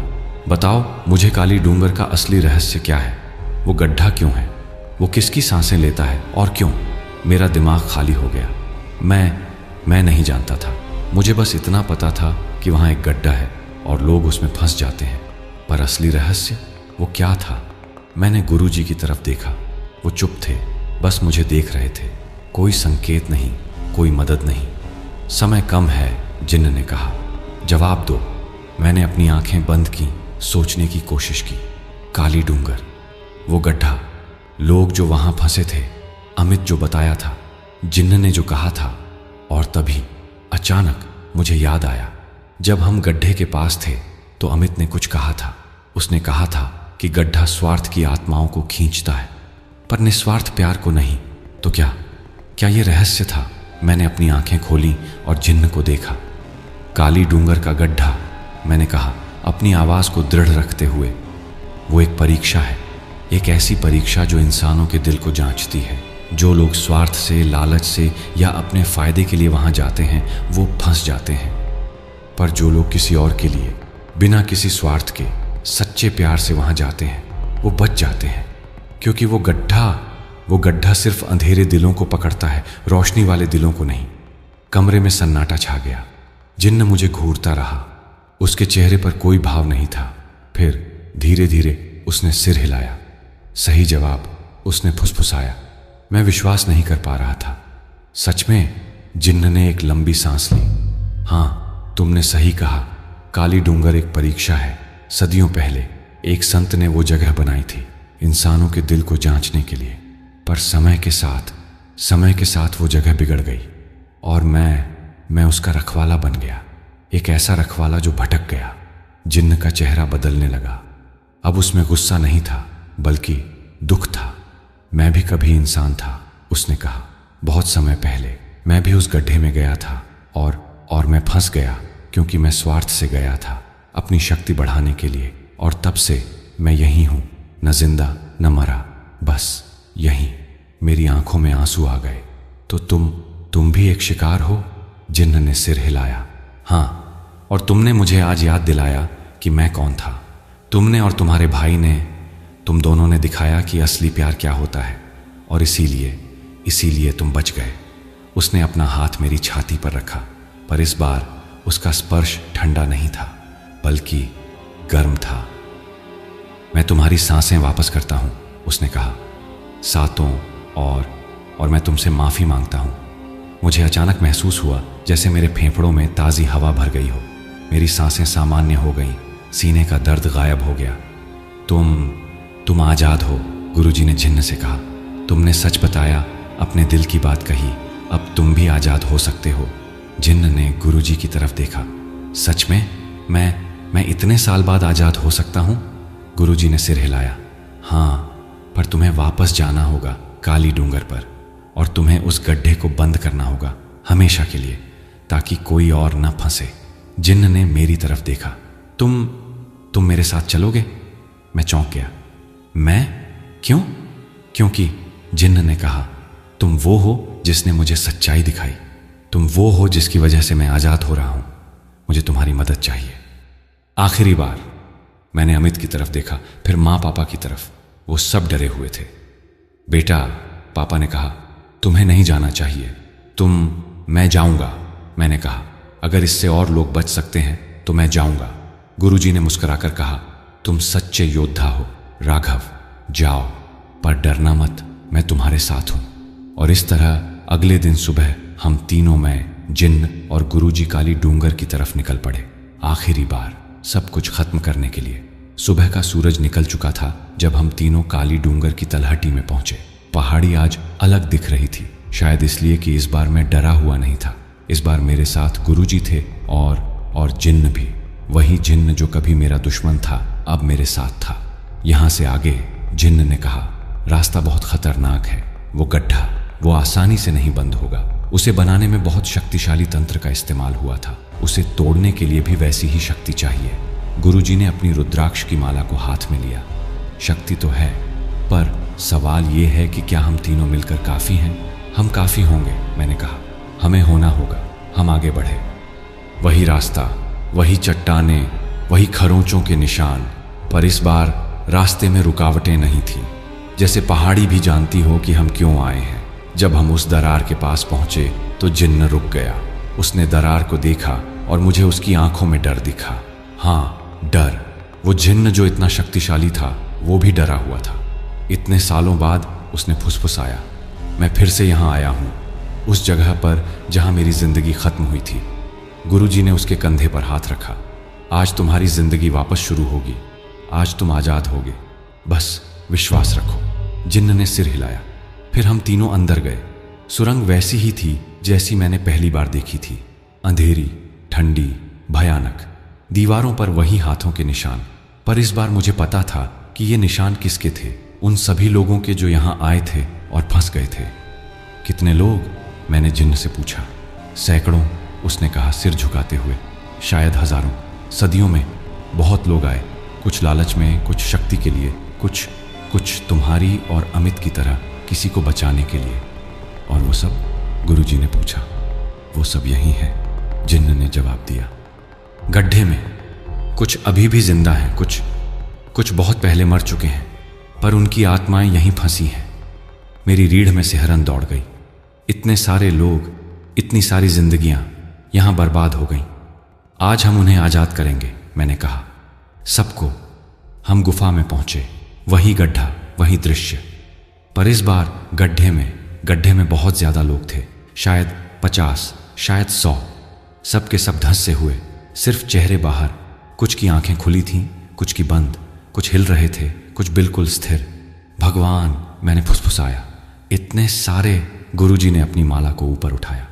Speaker 1: बताओ मुझे काली डूंगर का असली रहस्य क्या है? वो गड्ढा क्यों है? वो किसकी सांसें लेता है और क्यों? मेरा दिमाग खाली हो गया। मैं नहीं जानता था। मुझे बस इतना पता था कि वहाँ एक गड्ढा है और लोग उसमें फंस जाते हैं, पर असली रहस्य वो क्या था? मैंने गुरुजी की तरफ देखा। वो चुप थे, बस मुझे देख रहे थे। कोई संकेत नहीं, कोई मदद नहीं। समय कम है, जिन्न ने कहा, जवाब दो। मैंने अपनी आंखें बंद की, सोचने की कोशिश की। काली डूंगर, वो गड्ढा, लोग जो वहां फंसे थे, अमित जो बताया था, जिन्न ने जो कहा था। और तभी अचानक मुझे याद आया, जब हम गड्ढे के पास थे तो अमित ने कुछ कहा था। उसने कहा था कि गड्ढा स्वार्थ की आत्माओं को खींचता है, पर निस्वार्थ प्यार को नहीं। तो क्या ये रहस्य था? मैंने अपनी आंखें खोली और जिन्न को देखा। काली डूंगर का गड्ढा, मैंने कहा अपनी आवाज़ को दृढ़ रखते हुए, वो एक परीक्षा है। एक ऐसी परीक्षा जो इंसानों के दिल को जांचती है। जो लोग स्वार्थ से, लालच से या अपने फायदे के लिए वहां जाते हैं वो फंस जाते हैं, पर जो लोग किसी और के लिए, बिना किसी स्वार्थ के, सच्चे प्यार से वहां जाते हैं वो बच जाते हैं। क्योंकि वो गड्ढा सिर्फ अंधेरे दिलों को पकड़ता है, रोशनी वाले दिलों को नहीं। कमरे में सन्नाटा छा गया। जिन्न मुझे घूरता रहा। उसके चेहरे पर कोई भाव नहीं था। फिर धीरे धीरे उसने सिर हिलाया। सही जवाब, उसने फुसफुसाया। मैं विश्वास नहीं कर पा रहा था। सच में? जिन्न ने एक लंबी सांस ली। हाँ, तुमने सही कहा। काली डूंगर एक परीक्षा है। सदियों पहले एक संत ने वो जगह बनाई थी इंसानों के दिल को जांचने के लिए, पर समय के साथ वो जगह बिगड़ गई और मैं उसका रखवाला बन गया। एक ऐसा रखवाला जो भटक गया। जिन्न का चेहरा बदलने लगा। अब उसमें गुस्सा नहीं था, बल्कि दुख था। मैं भी कभी इंसान था, उसने कहा। बहुत समय पहले मैं भी उस गड्ढे में गया था और मैं फंस गया, क्योंकि मैं स्वार्थ से गया था, अपनी शक्ति बढ़ाने के लिए। और तब से मैं यहीं हूं, न जिंदा न मरा, बस यहीं। मेरी आंखों में आंसू आ गए। तो तुम भी एक शिकार हो? जिन्न ने सिर हिलाया। हाँ, और तुमने मुझे आज याद दिलाया कि मैं कौन था। तुमने और तुम्हारे भाई ने, तुम दोनों ने दिखाया कि असली प्यार क्या होता है, और इसीलिए तुम बच गए। उसने अपना हाथ मेरी छाती पर रखा, पर इस बार उसका स्पर्श ठंडा नहीं था, बल्कि गर्म था। मैं तुम्हारी सांसें वापस करता हूं, उसने कहा। सातों, और मैं तुमसे माफी मांगता हूं। मुझे अचानक महसूस हुआ जैसे मेरे फेफड़ों में ताज़ी हवा भर गई हो। मेरी सांसें सामान्य हो गईं, सीने का दर्द गायब हो गया। तुम आज़ाद हो, गुरुजी ने जिन्न से कहा। तुमने सच बताया, अपने दिल की बात कही। अब तुम भी आज़ाद हो सकते हो। जिन्न ने गुरुजी की तरफ देखा। सच में? मैं इतने साल बाद आज़ाद हो सकता हूँ? गुरुजी ने सिर हिलाया। हाँ, पर तुम्हें वापस जाना होगा काली डूंगर पर, और तुम्हें उस गड्ढे को बंद करना होगा हमेशा के लिए, ताकि कोई और न फंसे। जिन्न ने मेरी तरफ देखा। तुम मेरे साथ चलोगे? मैं चौंक गया। मैं? क्यों? क्योंकि जिन्न ने कहा, तुम वो हो जिसने मुझे सच्चाई दिखाई। तुम वो हो जिसकी वजह से मैं आज़ाद हो रहा हूं। मुझे तुम्हारी मदद चाहिए। आखिरी बार मैंने अमित की तरफ देखा, फिर माँ पापा की तरफ। वो सब डरे हुए थे। बेटा, पापा ने कहा, तुम्हें नहीं जाना चाहिए। मैं जाऊंगा, मैंने कहा। अगर इससे और लोग बच सकते हैं तो मैं जाऊंगा। गुरुजी ने मुस्कुराकर कहा, तुम सच्चे योद्धा हो राघव, जाओ, पर डरना मत, मैं तुम्हारे साथ हूं। और इस तरह अगले दिन सुबह हम तीनों, मैं, जिन्न और गुरुजी काली डूंगर की तरफ निकल पड़े, आखिरी बार सब कुछ खत्म करने के लिए। सुबह का सूरज निकल चुका था जब हम तीनों काली डूंगर की तलहटी में पहुंचे। पहाड़ी आज अलग दिख रही थी, शायद इसलिए कि इस बार मैं डरा हुआ नहीं था। इस बार मेरे साथ गुरुजी थे और जिन्न भी, वही जिन्न जो कभी मेरा दुश्मन था अब मेरे साथ था। यहां से आगे जिन्न ने कहा, रास्ता बहुत खतरनाक है, वो गड्ढा वो आसानी से नहीं बंद होगा। उसे बनाने में बहुत शक्तिशाली तंत्र का इस्तेमाल हुआ था, उसे तोड़ने के लिए भी वैसी ही शक्ति चाहिए। गुरुजी ने अपनी रुद्राक्ष की माला को हाथ में लिया। शक्ति तो है, पर सवाल ये है कि क्या हम तीनों मिलकर काफी हैं? हम काफी होंगे, मैंने कहा, हमें होना होगा। हम आगे बढ़े। वही रास्ता, वही चट्टानें, वही खरोंचों के निशान, पर इस बार रास्ते में रुकावटें नहीं थी। जैसे पहाड़ी भी जानती हो कि हम क्यों आए हैं। जब हम उस दरार के पास पहुंचे तो जिन्न रुक गया। उसने दरार को देखा और मुझे उसकी आंखों में डर दिखा। हाँ, डर। वो जिन्न जो इतना शक्तिशाली था वो भी डरा हुआ था। इतने सालों बाद उसने फुसफुसाया, मैं फिर से यहां आया हूं, उस जगह पर जहां मेरी जिंदगी खत्म हुई थी। गुरुजी ने उसके कंधे पर हाथ रखा। आज तुम्हारी जिंदगी वापस शुरू होगी, आज तुम आजाद होगे, बस विश्वास रखो। जिन्न ने सिर हिलाया। फिर हम तीनों अंदर गए। सुरंग वैसी ही थी जैसी मैंने पहली बार देखी थी, अंधेरी, ठंडी, भयानक। दीवारों पर वही हाथों के निशान, पर इस बार मुझे पता था कि ये निशान किसके थे, उन सभी लोगों के जो यहां आए थे और फंस गए थे। कितने लोग? मैंने जिन्न से पूछा। सैकड़ों, उसने कहा सिर झुकाते हुए। शायद हजारों। सदियों में बहुत लोग आए, कुछ लालच में, कुछ शक्ति के लिए, कुछ तुम्हारी और अमित की तरह किसी को बचाने के लिए। और वो सब? गुरुजी ने पूछा। वो सब यही है, जिन्न ने जवाब दिया। गड्ढे में कुछ अभी भी जिंदा हैं, कुछ बहुत पहले मर चुके हैं, पर उनकी आत्माएं यहीं फंसी हैं। मेरी रीढ़ में सिहरन दौड़ गई। इतने सारे लोग, इतनी सारी जिंदगियां यहां बर्बाद हो गईं। आज हम उन्हें आजाद करेंगे, मैंने कहा। सबको। हम गुफा में पहुंचे। वही गड्ढा, वही दृश्य, पर इस बार गड्ढे में बहुत ज्यादा लोग थे। शायद 50, शायद 100। सब के सब धंसे हुए, सिर्फ चेहरे बाहर। कुछ की आंखें खुली थीं, कुछ की बंद, कुछ हिल रहे थे, कुछ बिल्कुल स्थिर। भगवान, मैंने फुसफुसाया। इतने सारे। गुरुजी ने अपनी माला को ऊपर उठाया।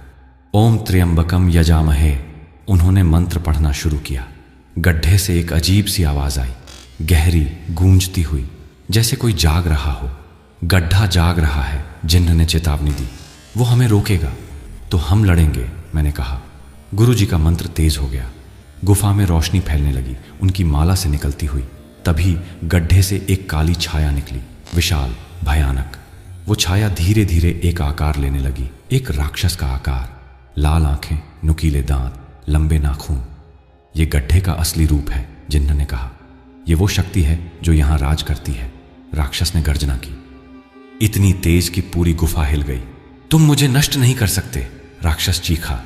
Speaker 1: ओम त्र्यंबकम यजामहे। उन्होंने मंत्र पढ़ना शुरू किया। गड्ढे से एक अजीब सी आवाज आई, गहरी, गूंजती हुई, जैसे कोई जाग रहा हो। गड्ढा जाग रहा है, जिन्न ने चेतावनी दी। वो हमें रोकेगा तो हम लड़ेंगे, मैंने कहा। गुरुजी का मंत्र तेज हो गया। गुफा में रोशनी फैलने लगी, उनकी माला से निकलती हुई। तभी गड्ढे से एक काली छाया निकली, विशाल, भयानक। वो छाया धीरे धीरे एक आकार लेने लगी, एक राक्षस का आकार। लाल आंखें, नुकीले दांत, लंबे नाखून। ये गड्ढे का असली रूप है, जिन्न ने कहा। ये वो शक्ति है जो यहां राज करती है। राक्षस ने गर्जना की, इतनी तेज कि पूरी गुफा हिल गई। तुम मुझे नष्ट नहीं कर सकते, राक्षस चीखा।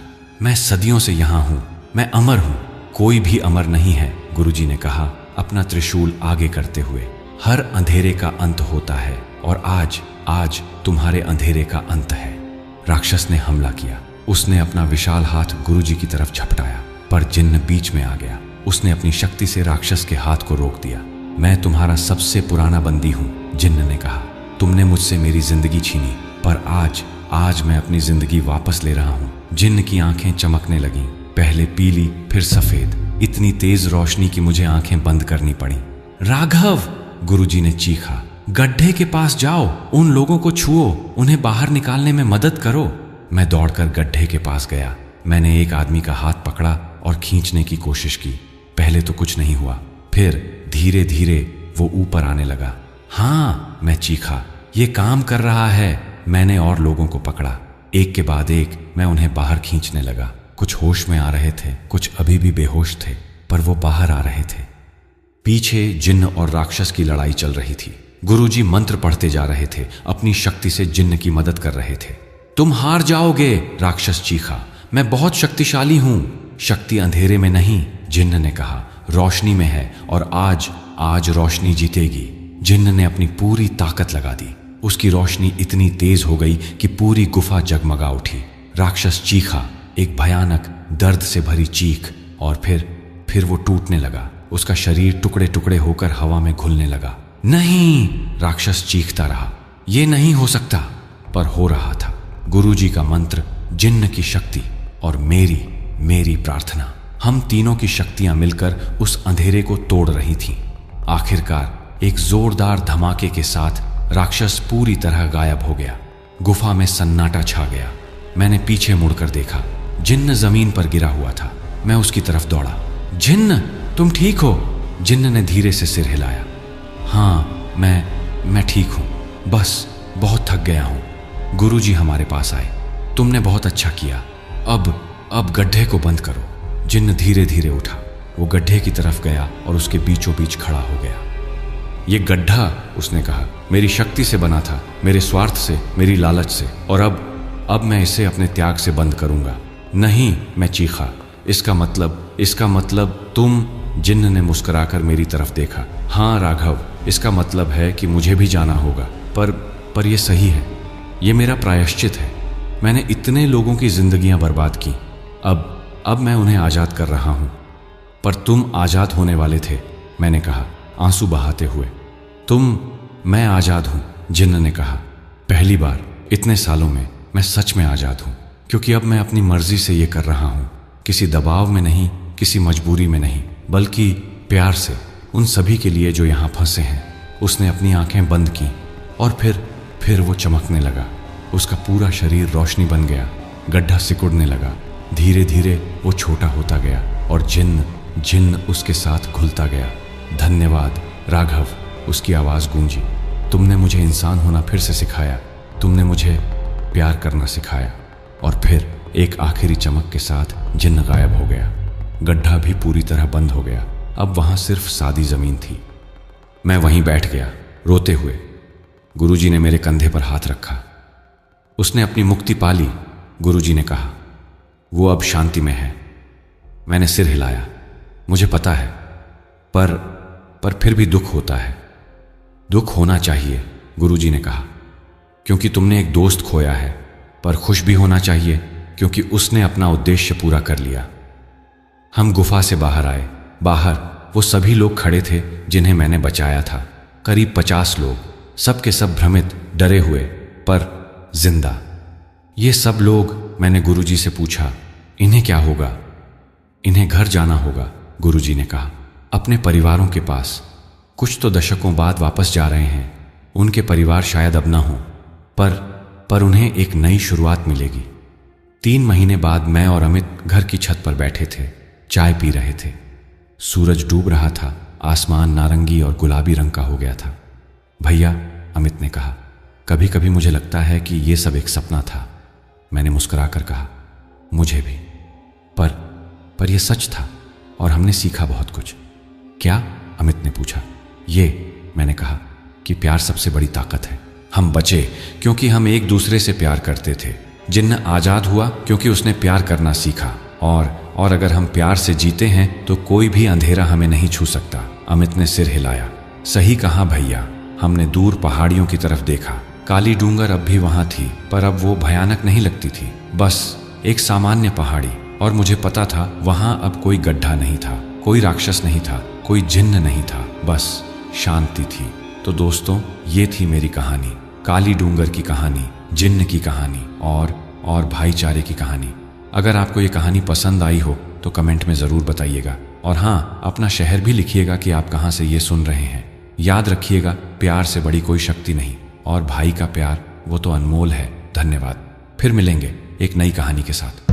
Speaker 1: मैं सदियों से यहां हूं, मैं अमर हूं। कोई भी अमर नहीं है, गुरुजी ने कहा, अपना त्रिशूल आगे करते हुए। हर अंधेरे का अंत होता है, और आज तुम्हारे अंधेरे का अंत है। राक्षस ने हमला किया। उसने अपना विशाल हाथ गुरुजी की तरफ झपटाया, पर जिन्न बीच में आ गया। उसने अपनी शक्ति से राक्षस के हाथ को रोक दिया। मैं तुम्हारा सबसे पुराना बंदी हूं, जिन्न ने कहा। तुमने मुझसे मेरी जिंदगी छीनी, पर आज मैं अपनी जिंदगी वापस ले रहा हूं। जिन्न की आंखें चमकने लगीं, पहले पीली, फिर सफेद। इतनी तेज रोशनी की मुझे आंखें बंद करनी पड़ी। राघव, गुरुजी ने चीखा, गड्ढे के पास जाओ, उन लोगों को छुओ, उन्हें बाहर निकालने में मदद करो। मैं दौड़कर गड्ढे के पास गया। मैंने एक आदमी का हाथ पकड़ा और खींचने की कोशिश की। पहले तो कुछ नहीं हुआ, फिर धीरे धीरे वो ऊपर आने लगा। हाँ, मैं चीखा, ये काम कर रहा है। मैंने और लोगों को पकड़ा, एक के बाद एक मैं उन्हें बाहर खींचने लगा। कुछ होश में आ रहे थे, कुछ अभी भी बेहोश थे, पर वो बाहर आ रहे थे। पीछे जिन्न और राक्षस की लड़ाई चल रही थी। गुरुजी मंत्र पढ़ते जा रहे थे, अपनी शक्ति से जिन्न की मदद कर रहे थे। तुम हार जाओगे, राक्षस चीखा। मैं बहुत शक्तिशाली हूं। शक्ति अंधेरे में नहीं, जिन्न ने कहा, रोशनी में है और आज रोशनी जीतेगी। जिन्न ने अपनी पूरी ताकत लगा दी। उसकी रोशनी इतनी तेज हो गई कि पूरी गुफा जगमगा उठी। राक्षस चीखा, एक भयानक दर्द से भरी चीख, और फिर वो टूटने लगा। उसका शरीर टुकड़े टुकड़े होकर हवा में घुलने लगा। नहीं, राक्षस चीखता रहा, ये नहीं हो सकता, पर हो रहा था। गुरुजी का मंत्र, जिन्न की शक्ति और मेरी प्रार्थना, हम तीनों की शक्तियां मिलकर उस अंधेरे को तोड़ रही थीं। आखिरकार एक जोरदार धमाके के साथ राक्षस पूरी तरह गायब हो गया। गुफा में सन्नाटा छा गया। मैंने पीछे मुड़कर देखा, जिन्न जमीन पर गिरा हुआ था। मैं उसकी तरफ दौड़ा। जिन्न, तुम ठीक हो? जिन्न ने धीरे से सिर हिलाया। हाँ, मैं ठीक हूं, बस बहुत थक गया हूं। गुरुजी हमारे पास आए। तुमने बहुत अच्छा किया। अब गड्ढे को बंद करो। जिन्न धीरे धीरे उठा। वो गड्ढे की तरफ गया और उसके बीचों बीच खड़ा हो गया। ये गड्ढा, उसने कहा, मेरी शक्ति से बना था, मेरे स्वार्थ से, मेरी लालच से, और अब मैं इसे अपने त्याग से बंद करूंगा। नहीं, मैं चीखा, इसका मतलब तुम। जिन्न ने मुस्कुराकर मेरी तरफ देखा। हाँ राघव, इसका मतलब है कि मुझे भी जाना होगा, पर यह सही है। ये मेरा प्रायश्चित है। मैंने इतने लोगों की जिंदगियां बर्बाद की, अब मैं उन्हें आजाद कर रहा हूं। पर तुम आजाद होने वाले थे, मैंने कहा, आंसू बहाते हुए। मैं आजाद हूं, जिन्न ने कहा। पहली बार इतने सालों में मैं सच में आजाद हूं, क्योंकि अब मैं अपनी मर्जी से ये कर रहा हूं। किसी दबाव में नहीं, किसी मजबूरी में नहीं, बल्कि प्यार से, उन सभी के लिए जो यहां फंसे हैं। उसने अपनी आंखें बंद की और फिर वो चमकने लगा। उसका पूरा शरीर रोशनी बन गया। गड्ढा सिकुड़ने लगा। धीरे धीरे वो छोटा होता गया और जिन्न उसके साथ घुलता गया। धन्यवाद राघव, उसकी आवाज गूंजी। तुमने मुझे इंसान होना फिर से सिखाया। तुमने मुझे प्यार करना सिखाया। और फिर एक आखिरी चमक के साथ जिन्न गायब हो गया। गड्ढा भी पूरी तरह बंद हो गया। अब वहां सिर्फ सादी जमीन थी। मैं वहीं बैठ गया, रोते हुए। गुरुजी ने मेरे कंधे पर हाथ रखा। उसने अपनी मुक्ति पा ली, गुरुजी ने कहा। वो अब शांति में है। मैंने सिर हिलाया। मुझे पता है, पर फिर भी दुख होता है। दुख होना चाहिए, गुरुजी ने कहा, क्योंकि तुमने एक दोस्त खोया है। पर खुश भी होना चाहिए, क्योंकि उसने अपना उद्देश्य पूरा कर लिया। हम गुफा से बाहर आए। बाहर वो सभी लोग खड़े थे जिन्हें मैंने बचाया था। करीब 50 लोग, सब के सब भ्रमित, डरे हुए, पर जिंदा। ये सब लोग, मैंने गुरुजी से पूछा, इन्हें क्या होगा? इन्हें घर जाना होगा, गुरुजी ने कहा, अपने परिवारों के पास। कुछ तो दशकों बाद वापस जा रहे हैं। उनके परिवार शायद अब ना हो, पर उन्हें एक नई शुरुआत मिलेगी। 3 महीने बाद मैं और अमित घर की छत पर बैठे थे, चाय पी रहे थे। सूरज डूब रहा था। आसमान नारंगी और गुलाबी रंग का हो गया था। भैया, अमित ने कहा, कभी कभी मुझे लगता है कि ये सब एक सपना था। मैंने मुस्कुराकर कहा, मुझे भी। पर यह सच था और हमने सीखा बहुत कुछ। क्या? अमित ने पूछा। मैंने कहा कि प्यार सबसे बड़ी ताकत है। हम बचे क्योंकि हम एक दूसरे से प्यार करते थे। जिन्न आजाद हुआ क्योंकि उसने प्यार करना सीखा। और अगर हम प्यार से जीते हैं तो कोई भी अंधेरा हमें नहीं छू सकता। अमित ने सिर हिलाया। सही कहा भैया। हमने दूर पहाड़ियों की तरफ देखा। काली डूंगर अब भी वहां थी, पर अब वो भयानक नहीं लगती थी, बस एक सामान्य पहाड़ी। और मुझे पता था वहां अब कोई गड्ढा नहीं था, कोई राक्षस नहीं था, कोई जिन्न नहीं था, बस शांति थी। तो दोस्तों, ये थी मेरी कहानी, काली डूंगर की कहानी, जिन्न की कहानी और भाईचारे की कहानी। अगर आपको ये कहानी पसंद आई हो तो कमेंट में ज़रूर बताइएगा। और हाँ, अपना शहर भी लिखिएगा कि आप कहाँ से ये सुन रहे हैं। याद रखिएगा, प्यार से बड़ी कोई शक्ति नहीं, और भाई का प्यार वो तो अनमोल है। धन्यवाद। फिर मिलेंगे एक नई कहानी के साथ।